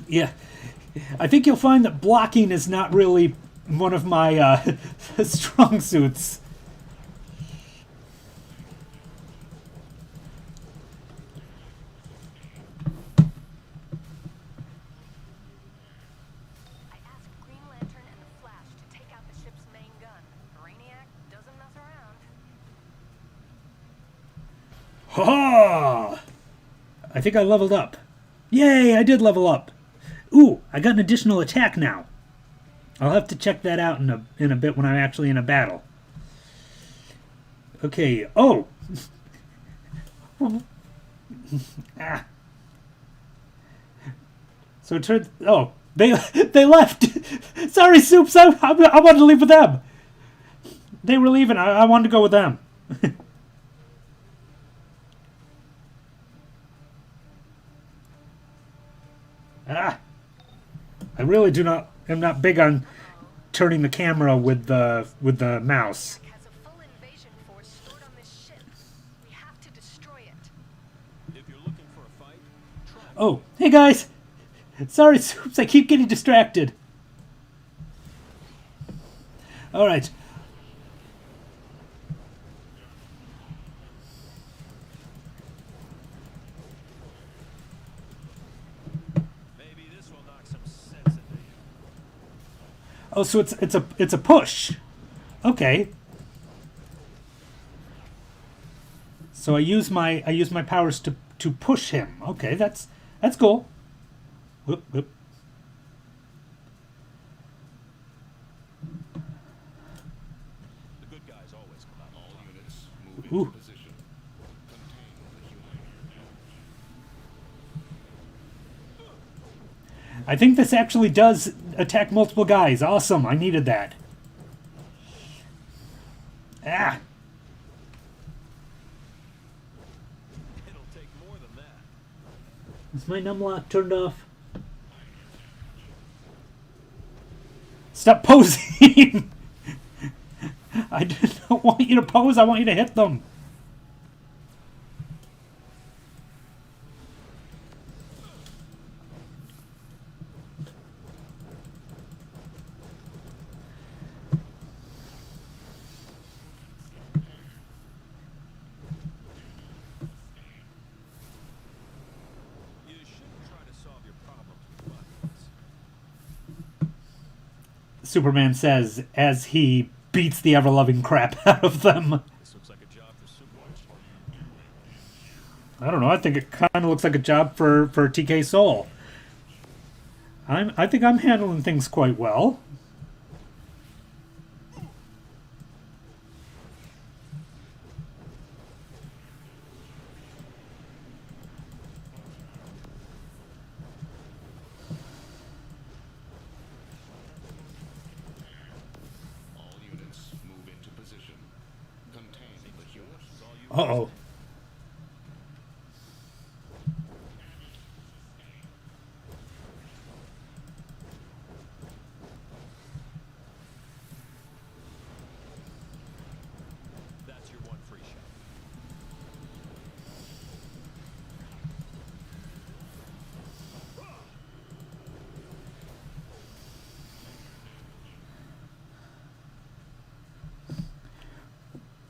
Yeah, I think you'll find that blocking is not really one of my strong suits.
I asked Green Lantern and the Flash to take out the ship's main gun. Brainiac doesn't mess around.
Ha! I think I leveled up. Yay, I did level up. Ooh, I got an additional attack now. I'll have to check that out in a bit when I'm actually in a battle. Okay. Oh. Ah. So it turned. Oh, they left. Sorry, Soups. I wanted to leave with them. They were leaving. I wanted to go with them. Ah! I really am not big on turning the camera with the mouse.
Brainiac has a full invasion force stored on this ship. We have to destroy it.
If you're looking for a fight, try.
Oh, hey guys! Sorry, Soups, I keep getting distracted. Alright.
Maybe this will knock some sense into you.
Oh, so it's a push. Okay. So I use my powers to push him. Okay, that's cool. Whoop, whoop.
The good guys always come out. All units move
Ooh.
into position. Contain the human.
I think this actually does attack multiple guys. Awesome, I needed that. Ah!
It'll take more than that.
Is my numlock turned off? Stop posing! I don't want you to pose, I want you to hit them.
You shouldn't try to solve your problems with buttons.
Superman says as he beats the ever-loving crap out of them.
This looks like a job for Superwatch.
I don't know, I think it kind of looks like a job for TK Soul. I think I'm handling things quite well.
All units move into position. Contain the human.
Uh-oh.
That's your one free shot.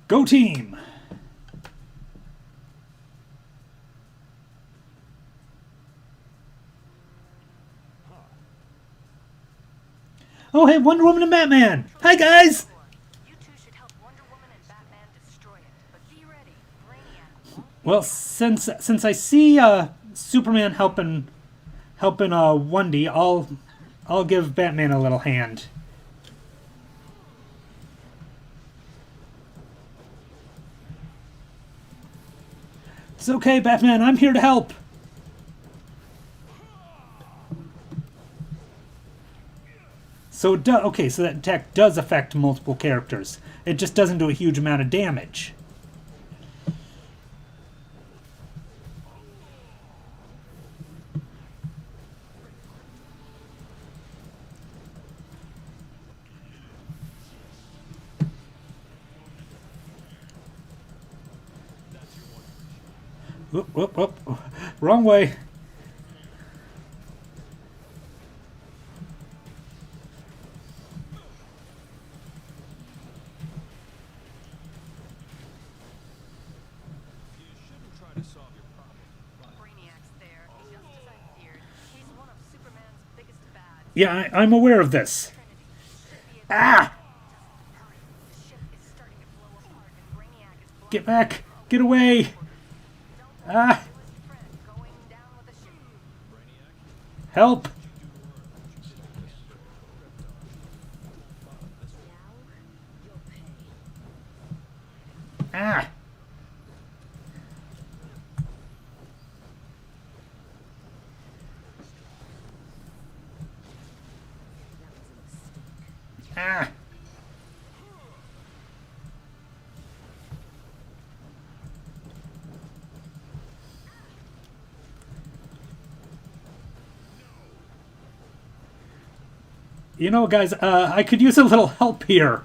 Go team! Oh, hey, Wonder Woman and Batman! Hi, guys!
You two should help Wonder Woman and Batman destroy it. But be ready. Brainiac won't
Well, since I see Superman helping Wendy, I'll give Batman a little hand. It's okay, Batman. I'm here to help. So okay, so that attack does affect multiple characters. It just doesn't do a huge amount of damage. Whoop, whoop, whoop. Wrong way.
You shouldn't try to solve your problems with buttons.
Brainiac's there, just as I feared. He's one of Superman's biggest bads.
Yeah, I'm aware of this.
Trinity should be able
Ah!
hurry. The ship is starting to blow apart, and Brainiac is blowing
Get back! Get away!
Don't
Ah!
let his friend going down with the ship.
Help! Ah! Ah! You know, guys, I could use a little help here.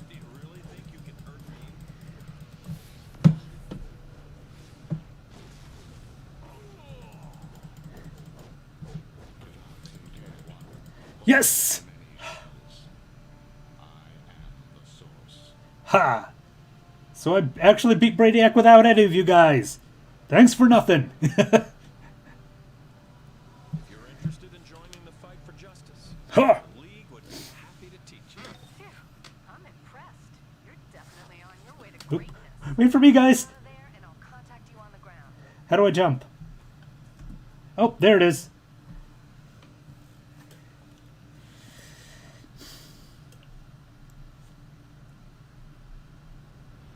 Do you really think you can hurt me?
Yes! Ha! So I actually beat Brainiac without any of you guys. Thanks for nothing.
If you're interested in joining the fight for justice,
Ha!
the League would be happy to teach you.
Phew, I'm impressed. You're definitely on your way to
Oop.
greatness.
Wait for me, guys.
Out of there, and I'll contact you on the ground.
How do I jump? Oh, there it is.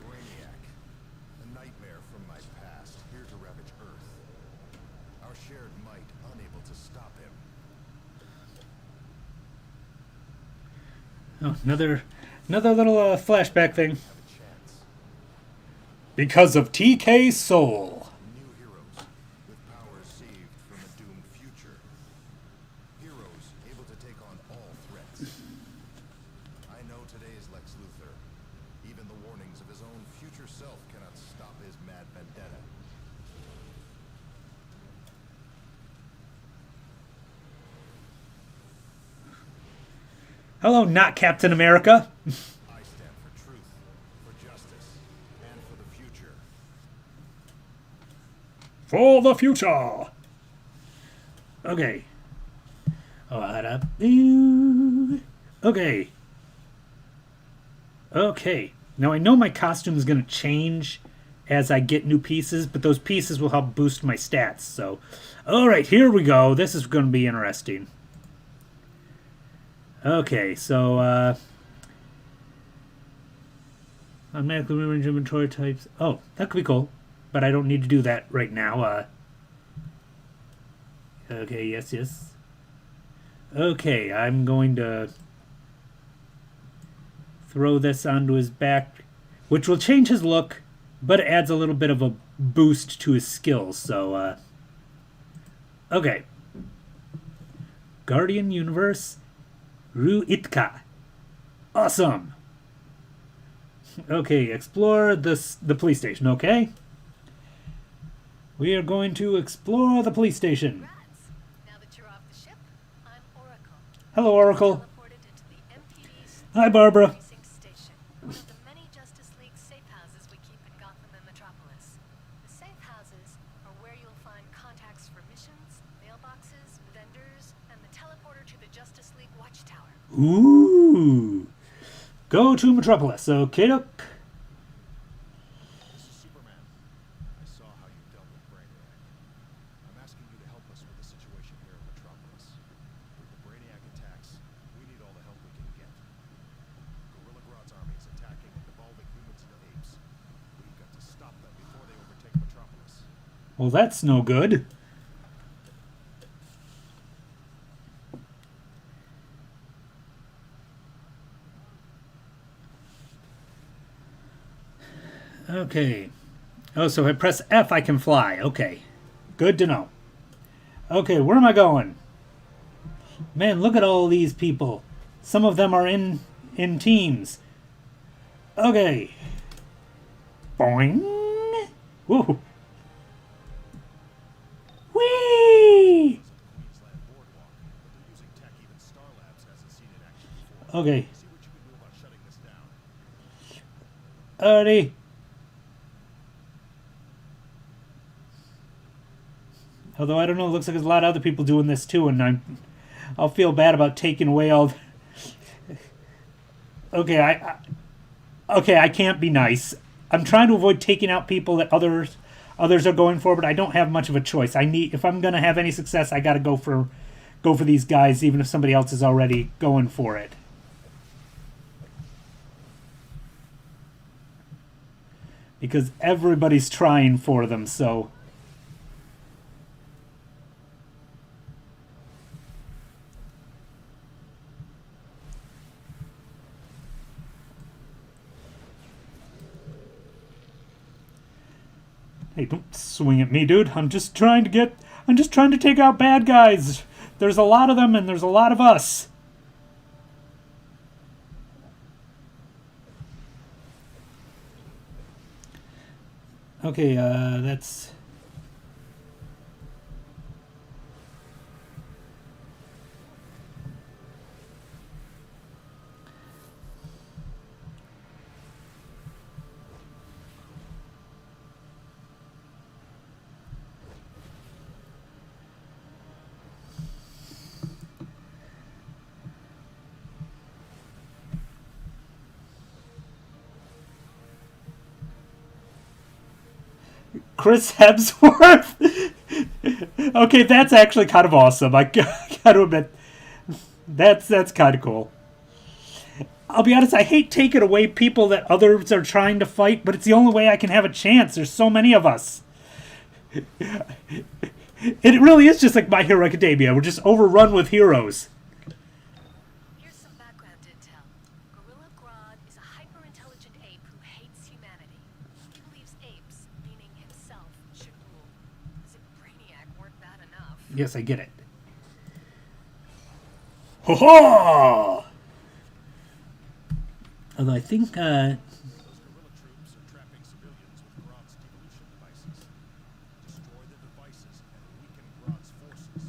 Brainiac, a nightmare from my past, here to ravage Earth. Our shared might unable to stop him.
Oh, another little flashback thing.
Have a chance.
Because of TK Soul.
New heroes with powers saved from a doomed future. Heroes able to take on all threats. I know today's Lex Luthor. Even the warnings of his own future self cannot stop his mad vendetta.
Hello, not Captain America.
I stand for truth, for justice, and for the future.
For the future. Okay. Okay. Okay. Now I know my costume is going to change as I get new pieces, but those pieces will help boost my stats. So, alright, here we go. This is going to be interesting. Okay, so, automatically rearrange inventory types. Oh, that could be cool. But I don't need to do that right now. Okay, yes. Okay, I'm going to throw this onto his back, which will change his look, but it adds a little bit of a boost to his skills. So, okay. Guardian Universe, Ruitka. Awesome. Okay, explore the police station, okay? We are going to explore the police station.
Rats. Now that you're off the ship, I'm Oracle.
Hello, Oracle.
Teleported into the MPD's
Hi, Barbara.
precinct station, one of the many Justice League safe houses we keep in Gotham and Metropolis. The safe houses are where you'll find contacts for missions, mailboxes, vendors, and the teleporter to the Justice League Watchtower.
Ooh. Go to Metropolis. Okay, look.
This is Superman. I saw how you dealt with Brainiac. I'm asking you to help us with the situation here in Metropolis. With the Brainiac attacks, we need all the help we can get. Gorilla Grodd's army is attacking and devolving humans into apes. We've got to stop them before they overtake Metropolis.
Well, that's no good. Okay. Oh, so if I press F, I can fly. Okay. Good to know. Okay, where am I going? Man, look at all these people. Some of them are in teams. Okay. Boing. Woo. Whee!
Queensland Boardwalk, but they're using tech even Star Labs hasn't seen in action before.
Okay.
See what you can do about shutting this down.
Alrighty. Although I don't know, it looks like there's a lot of other people doing this too, and I'll feel bad about taking away all. Okay, I can't be nice. I'm trying to avoid taking out people that others are going for, but I don't have much of a choice. If I'm gonna have any success, I gotta go for these guys, even if somebody else is already going for it. Because everybody's trying for them, so. Hey, don't swing at me, dude. I'm just trying to take out bad guys. There's a lot of them and there's a lot of us. Okay, that's... Chris Hemsworth? Okay, that's actually kind of awesome. I gotta admit, that's kind of cool. I'll be honest, I hate taking away people that others are trying to fight, but it's the only way I can have a chance. There's so many of us. It really is just like My Hero Academia. We're just overrun with heroes.
Here's some background intel. Gorilla Grodd is a hyper-intelligent ape who hates humanity. He believes apes, meaning himself, should rule. As if Brainiac weren't bad enough.
Yes, I get it. Ho ho! Although I think,
Those guerrilla troops are trapping civilians with Grodd's devolution devices. Destroy the devices and weaken Grodd's forces.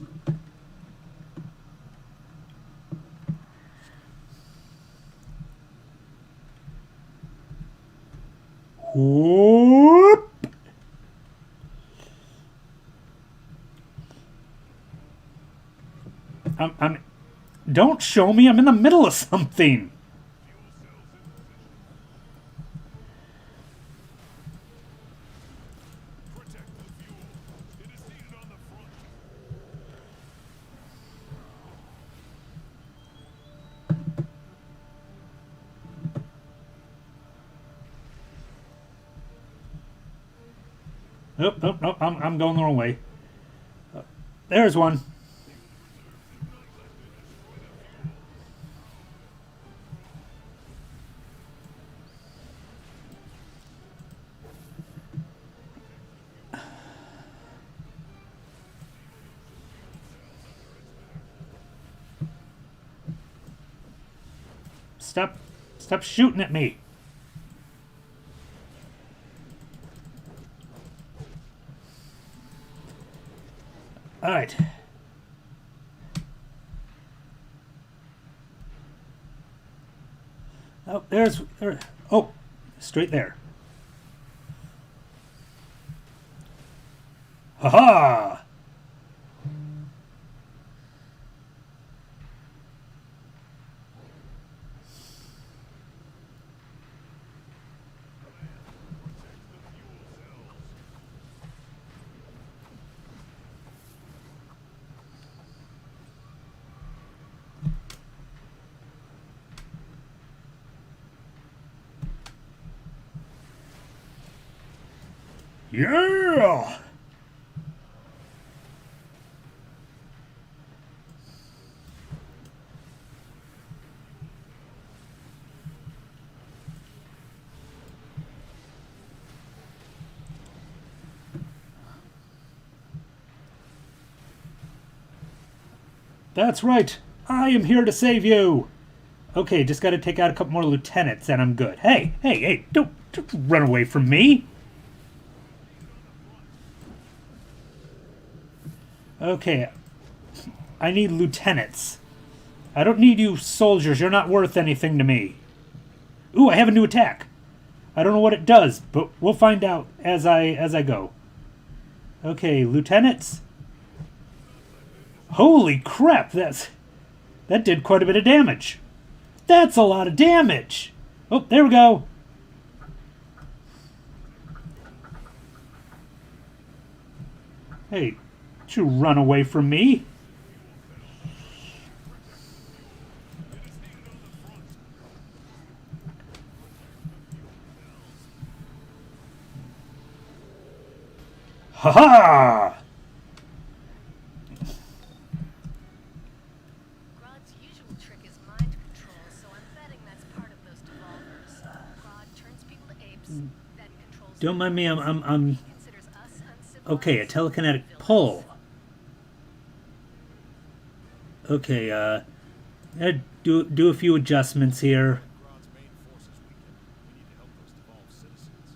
whoop. I'm. Don't show me. I'm in the middle of something.
Protect the fuel. It is needed on the front.
Nope, nope, nope. I'm going the wrong way. There's one. Stop shooting at me. All right. Oh, there. Oh, straight there. Ha-ha! Yeah! That's right. I am here to save you. Okay, just got to take out a couple more lieutenants and I'm good. Hey, don't run away from me. Okay, I need lieutenants. I don't need you soldiers. You're not worth anything to me. Ooh, I have a new attack. I don't know what it does, but we'll find out as I go. Okay, lieutenants. Holy crap, that did quite a bit of damage. That's a lot of damage. Oh, there we go. Hey, don't you run away from me. Ha-ha!
Grodd's usual trick is mind control, so I'm betting that's part of those devolvers. Grodd turns people to apes, then controls
Don't mind me, I'm
he considers us
Okay, a telekinetic pull. Okay, do a few adjustments here.
Grodd's main force is weakened. We need to help those devolved citizens.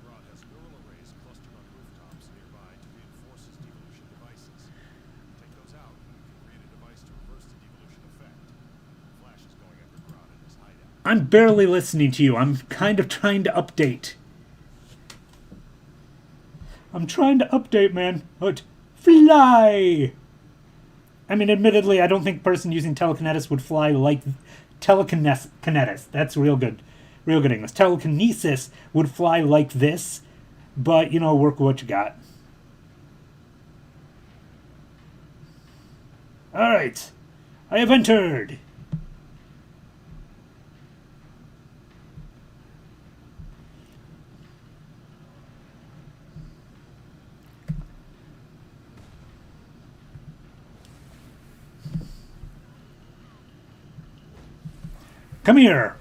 Grodd has neural arrays clustered on rooftops nearby to reinforce his devolution devices. Take those out, and we can create a device to reverse the devolution effect. Flash is going after Grodd in his hideout.
I'm barely listening to you. I'm kind of trying to update. I'm trying to update, man. But fly! I mean, admittedly, I don't think a person using telekinesis would fly like telekinesis. That's real good English. Telekinesis would fly like this, but you know, work with what you got. All right, I have entered. Come here.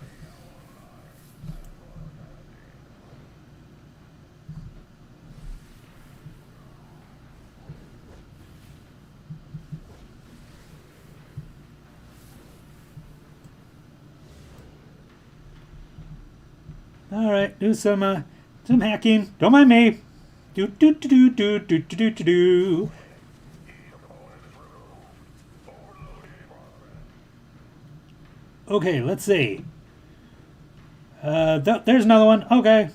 All right, do some hacking. Don't mind me. Do do do do do do do do do. Okay, let's see. There's another one. Okay.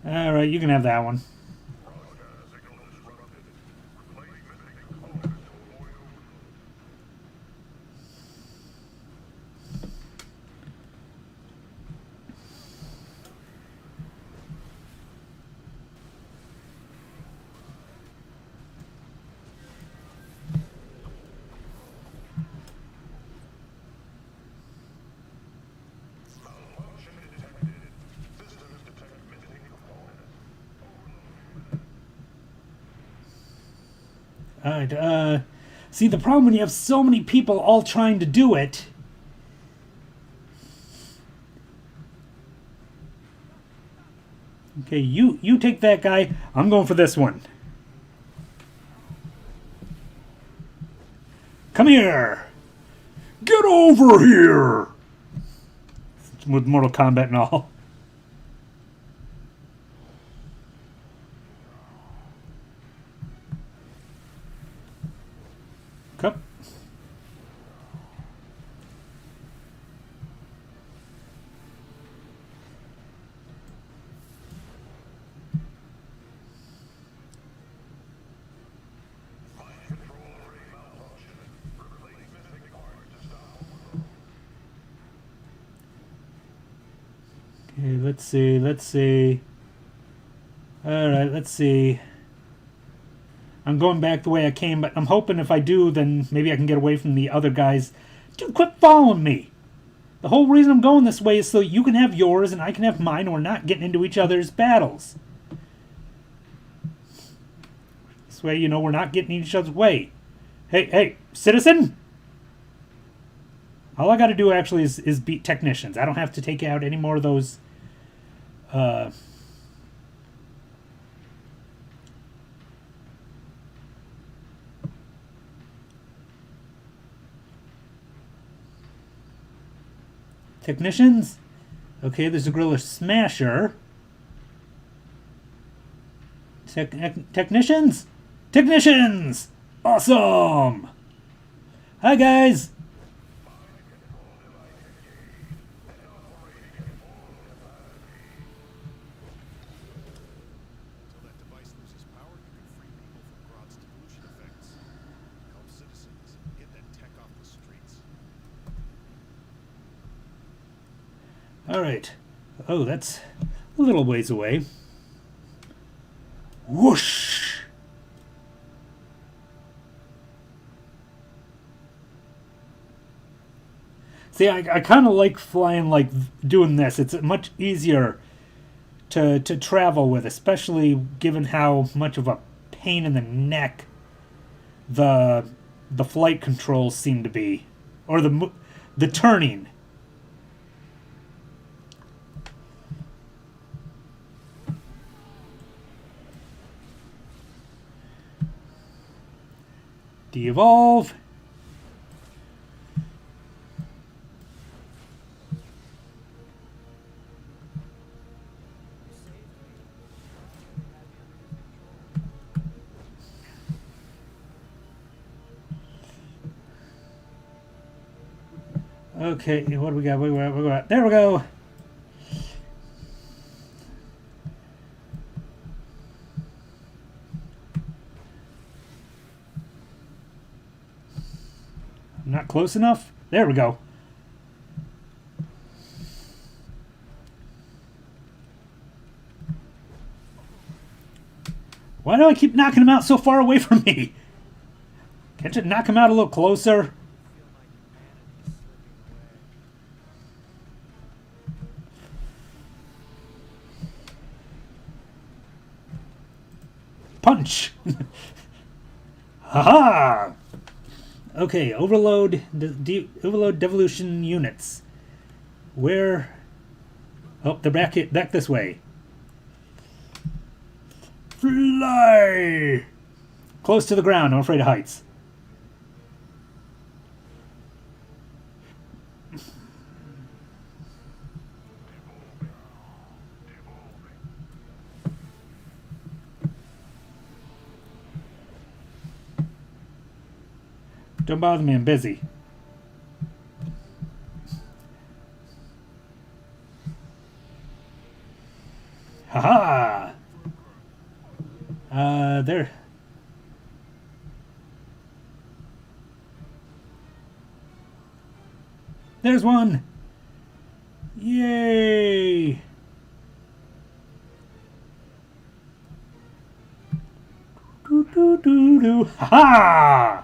All right, you can have that one. Alright, see, the problem when you have so many people all trying to do it... Okay, you take that guy. I'm going for this one. Come here! Get over here! With Mortal Kombat and all. Come. Okay, let's see. Alright, let's see. I'm going back the way I came, but I'm hoping if I do, then maybe I can get away from the other guys. Dude, quit following me! The whole reason I'm going this way is so you can have yours and I can have mine and we're not getting into each other's battles. This way, you know, we're not getting in each other's way. Hey, citizen! All I gotta do actually is beat technicians. I don't have to take out any more of those... Technicians? Okay, there's a Gorilla Smasher. Technicians? Technicians! Awesome! Hi, guys!
Until that device loses power, you can free people from Grodd's devolution effects. Help citizens. Get that tech off the streets.
Alright. Oh, that's a little ways away. Whoosh! See, I kind of like flying, like doing this. It's much easier to travel with, especially given how much of a pain in the neck the flight controls seem to be, or the turning. De-evolve. Okay, what do we got? What do we got? There we go. I'm not close enough. There we go. Why do I keep knocking him out so far away from me? Can't you knock him out a little closer? Punch! Haha! Okay, overload overload devolution units. Where? Oh, they're back this way. Fly! Close to the ground. I'm afraid of heights. Don't bother me, I'm busy. Haha! There. There's one! Yay! Do do do do. Ha!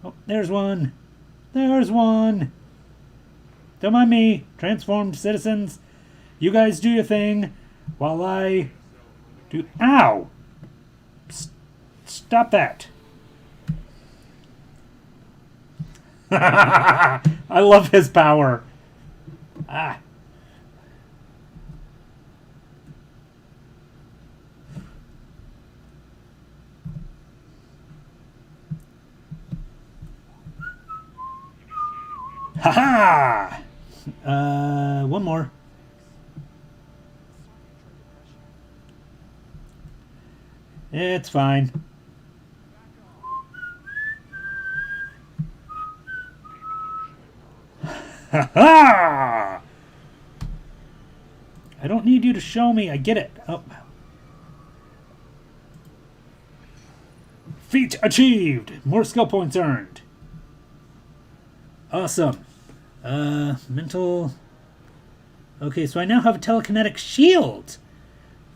Oh, there's one. There's one. Don't mind me, transformed citizens. You guys do your thing while I do. Ow! Stop that. I love his power. Ah. Ha ha! One more. It's fine. Ha ha! I don't need you to show me. I get it. Oh. Feat achieved. More skill points earned. Awesome. Mental. Okay, so I now have a telekinetic shield.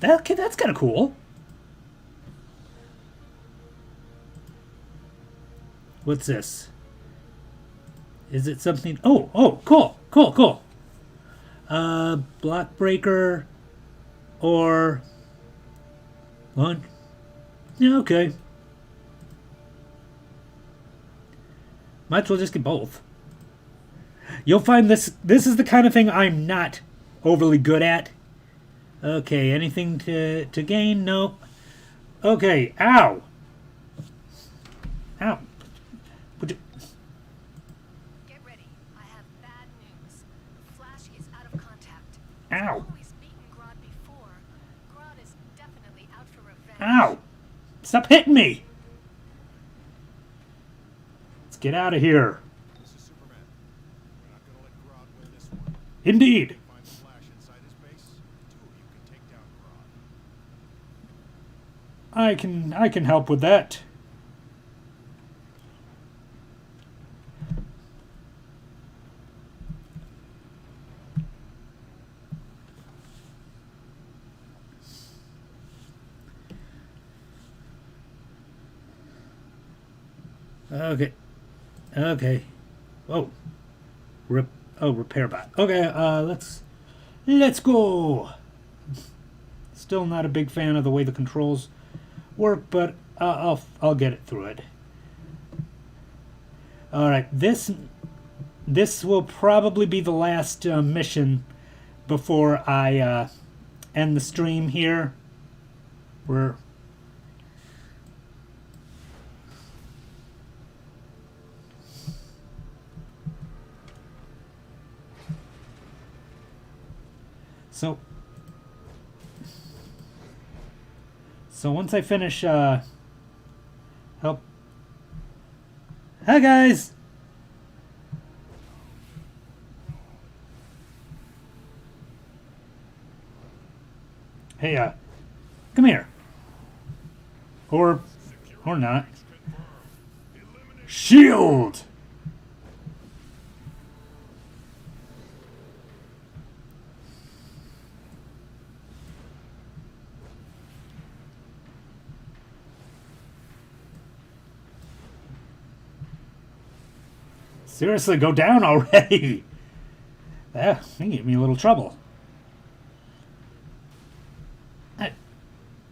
That's kind of cool. What's this? Is it something? Oh, cool. Block breaker or one. Yeah, okay. Might as well just get both. You'll find this is the kind of thing I'm not overly good at. Okay, anything to gain? Nope. Okay, ow. Ow. Would you...
Get ready. I have bad news. Flash is out of contact.
Ow.
He's always beaten Grodd before. Grodd is definitely out for revenge.
Ow. Stop hitting me. Let's get out of here.
This is Superman. We're not gonna let Grodd win this one.
Indeed.
Find the Flash inside his base. The two of you can take down Grodd.
I can help with that. Okay. Whoa. Repair bot. Okay, let's Let's go! Still not a big fan of the way the controls work, but I'll get it through it. Alright, this will probably be the last mission before I end the stream here. So once I finish help. Hi guys. Hey, come here. Or not. Shield! Seriously, go down already! That gave me a little trouble.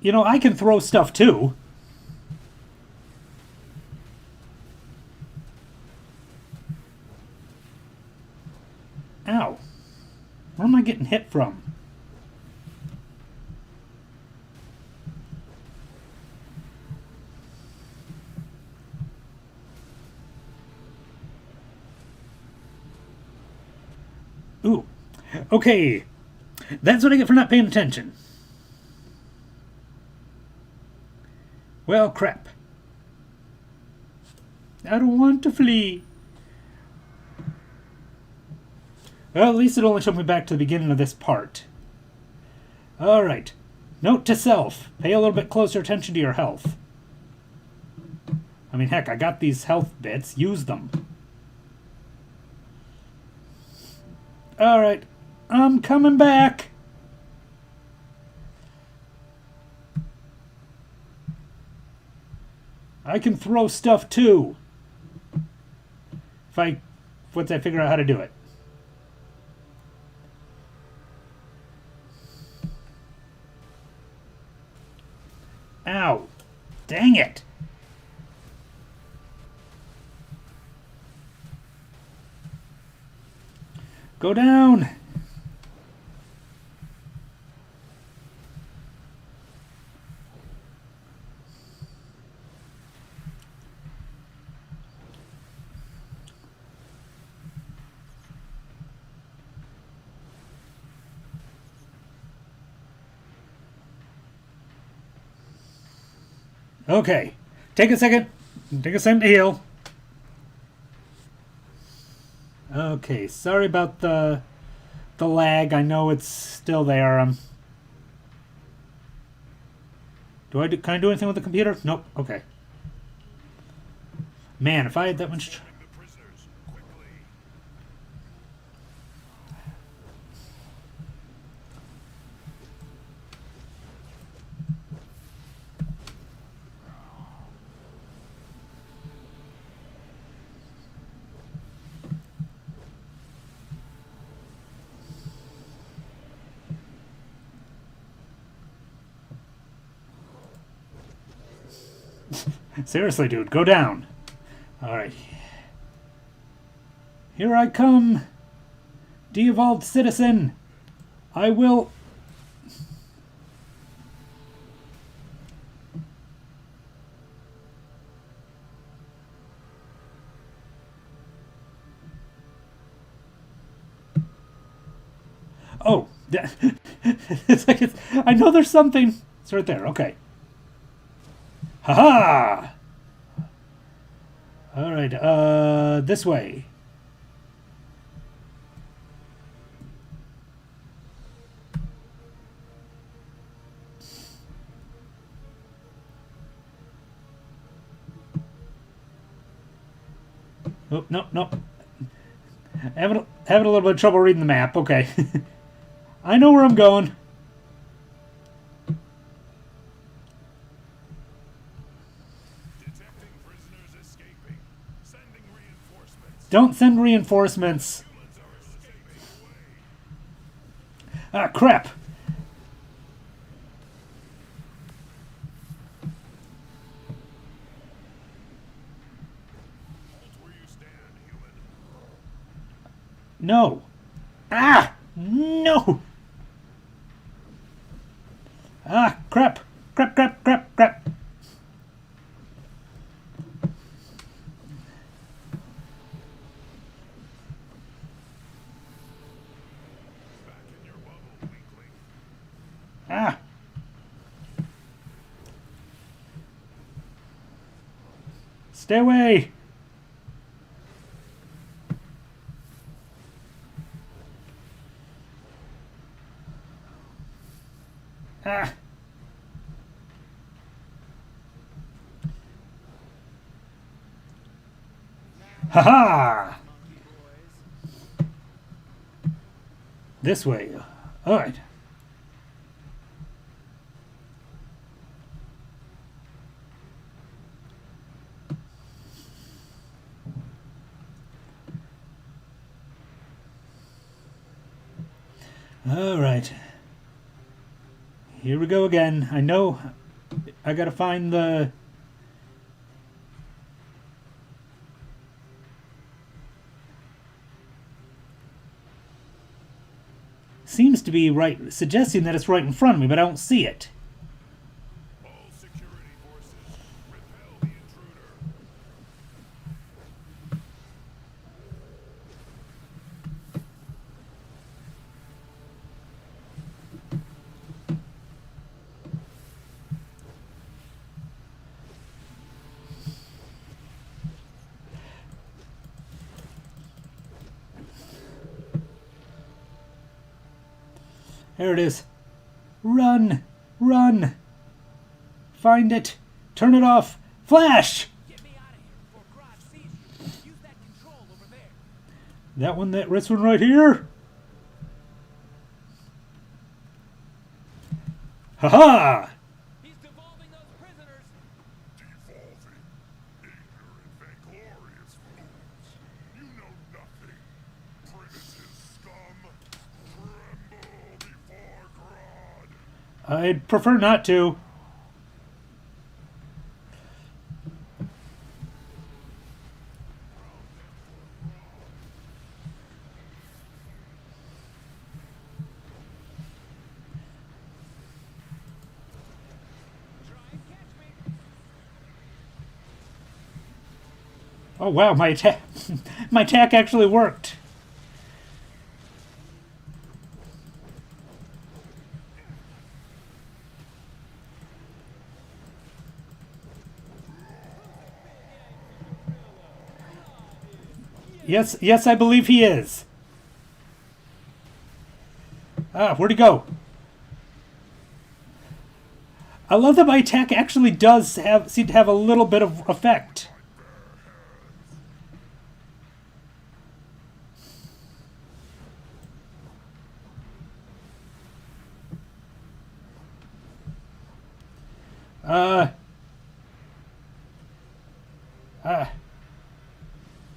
You know, I can throw stuff too. Ow. Where am I getting hit from? Ooh. Okay. That's what I get for not paying attention. Well, crap. I don't want to flee. Well, at least it only took me back to the beginning of this part. Alright. Note to self. Pay a little bit closer attention to your health. I mean, heck, I got these health bits. Use them. Alright. I'm coming back. I can throw stuff too. Once I figure out how to do it. Ow. Dang it. Go down. Okay, take a second. Take a second to heal. Okay, sorry about the lag. I know it's still there. Can I do anything with the computer? Nope. Okay. Man, if I had that much. Seriously, dude, go down. Alright. Here I come. De-evolved citizen. I will... Oh. I know there's something. It's right there. Okay. Haha! Alright, this way. Oh, no, no. Having a little bit of trouble reading the map. Okay. I know where I'm going. Don't send reinforcements. Ah, crap.
Where you stand, human.
No. Ah! No! Ah, crap! Crap, crap, crap, crap!
Back in your bubble, weakling.
Ah! Stay away! Ah! Ha ha! This way. All right. All right. Here we go again. I know I gotta find the... Seems to be right, suggesting that it's right in front of me, but I don't see it.
All security forces, repel the intruder.
There it is. Run! Run! Find it! Turn it off! Flash!
Get me out of here before Grodd sees you. Use that control over there.
That one, this one right here? Ha-ha!
He's devolving those prisoners.
Devolving. Ignorant, vainglorious fools. You know nothing. Primitive scum. Tremble before Grodd.
I'd prefer not to.
Try and catch me.
Oh wow, my attack my attack actually worked. Yes, yes, I believe he is. Ah, where'd he go? I love that my attack actually does seem to have a little bit of effect.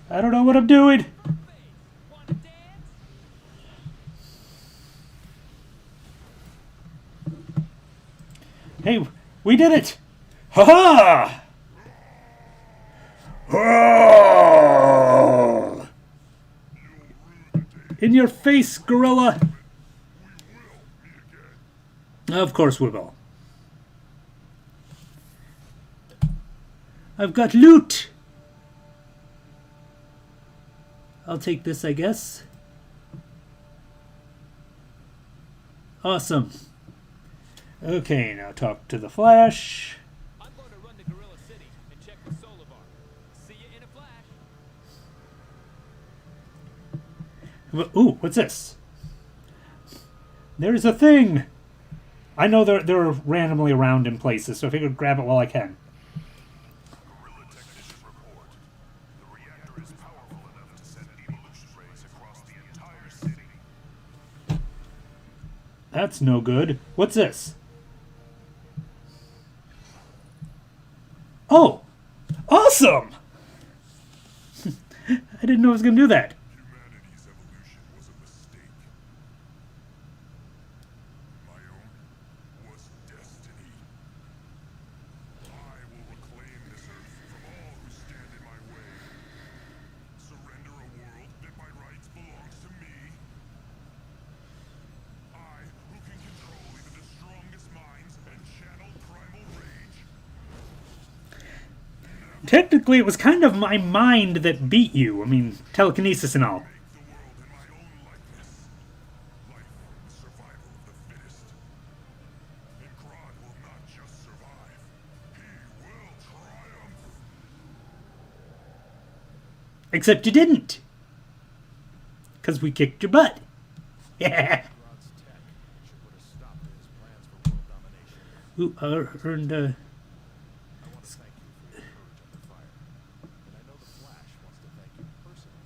I don't know what I'm doing.
Want to dance?
Hey, we did it! Ha ha! In your face, gorilla! Of course we will. I've got loot! I'll take this, I guess. Awesome. Okay, now talk to the Flash.
I'm going to run to Gorilla City and check with Solivar. See you in a flash.
Ooh, what's this? There's a thing! I know they're randomly around in places, so I figured grab it while I can.
Guerrilla technician report. The reactor is powerful enough to send evolution rays across the entire city.
That's no good. What's this? Oh! Awesome! I didn't know I was going to do that.
Humanity's evolution was a mistake.
technically it was kind of my mind that beat you. I mean, telekinesis and all. Except you didn't. Because we kicked your butt. Yeah.
Grodd's tech should put a stop to his plans for world domination.
Ooh, earned
I want to thank you for your courage under fire. And I know the Flash wants to thank you personally.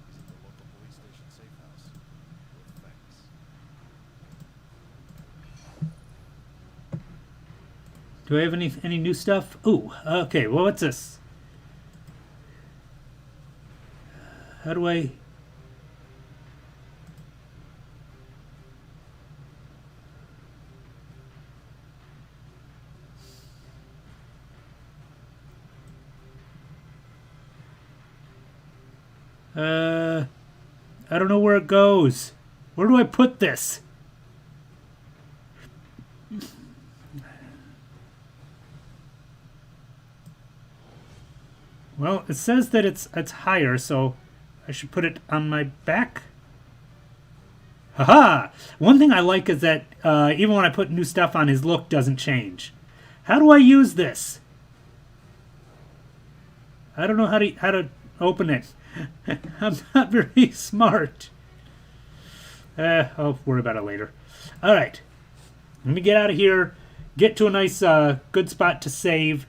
He's at the local police station safe house. With thanks.
Do I have any new stuff? Ooh, okay, well, what's this? How do I... I don't know where it goes. Where do I put this? Well, it says that it's higher, so I should put it on my back. Haha! One thing I like is that even when I put new stuff on, his look doesn't change. How do I use this? I don't know how to open it. I'm not very smart. I'll worry about it later. All right, let me get out of here. Get to a nice, good spot to save,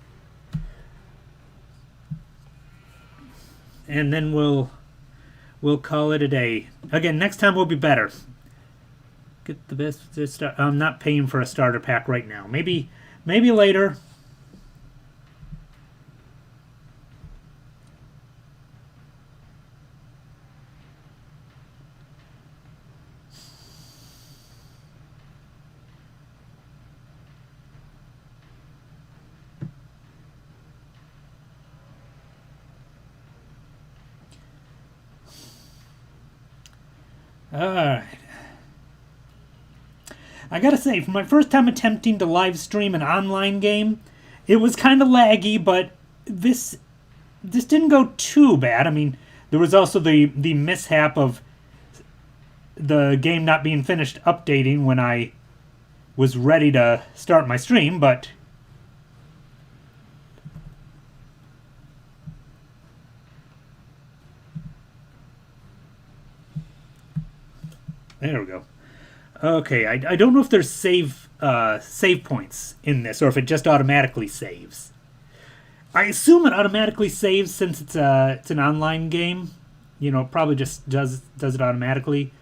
and then we'll call it a day. Again, next time will be better. Get the best start. I'm not paying for a starter pack right now. Maybe later. Alright. I gotta say, for my first time attempting to live stream an online game, it was kind of laggy, but this didn't go too bad. I mean, there was also the mishap of the game not being finished updating when I was ready to start my stream, but there we go. Okay, I don't know if there's save points in this, or if it just automatically saves. I assume it automatically saves since it's an online game. You know, it probably just does it automatically.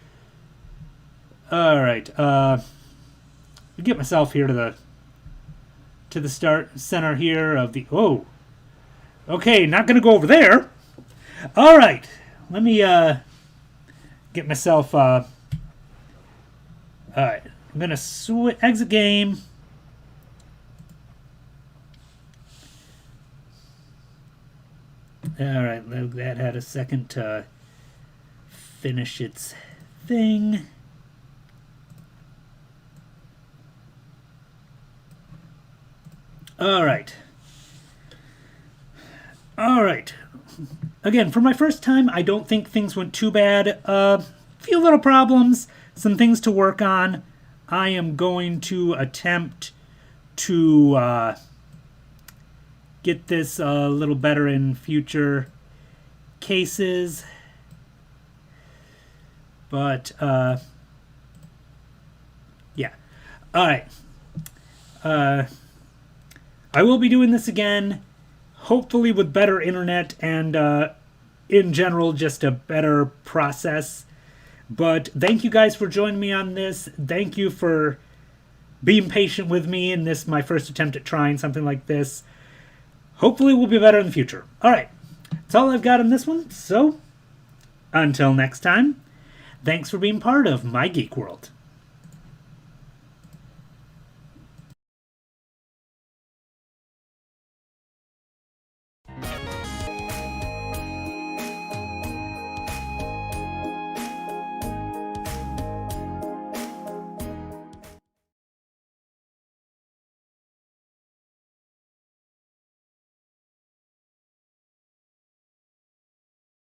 All right, get myself here to the start center here of the. Oh, okay, not gonna go over there. All right, let me get myself. Alright, I'm going to exit game. Alright, that had a second to finish its thing. Alright. Alright. Again, for my first time, I don't think things went too bad. Few little problems. Some things to work on. I am going to attempt to get this a little better in future cases. But, yeah. Alright. I will be doing this again, hopefully with better internet and, in general, just a better process. But thank you guys for joining me on this. Thank you for being patient with me in this, my first attempt at trying something like this. Hopefully we'll be better in the future. Alright, that's all I've got on this one. So, until next time, thanks for being part of my geek world.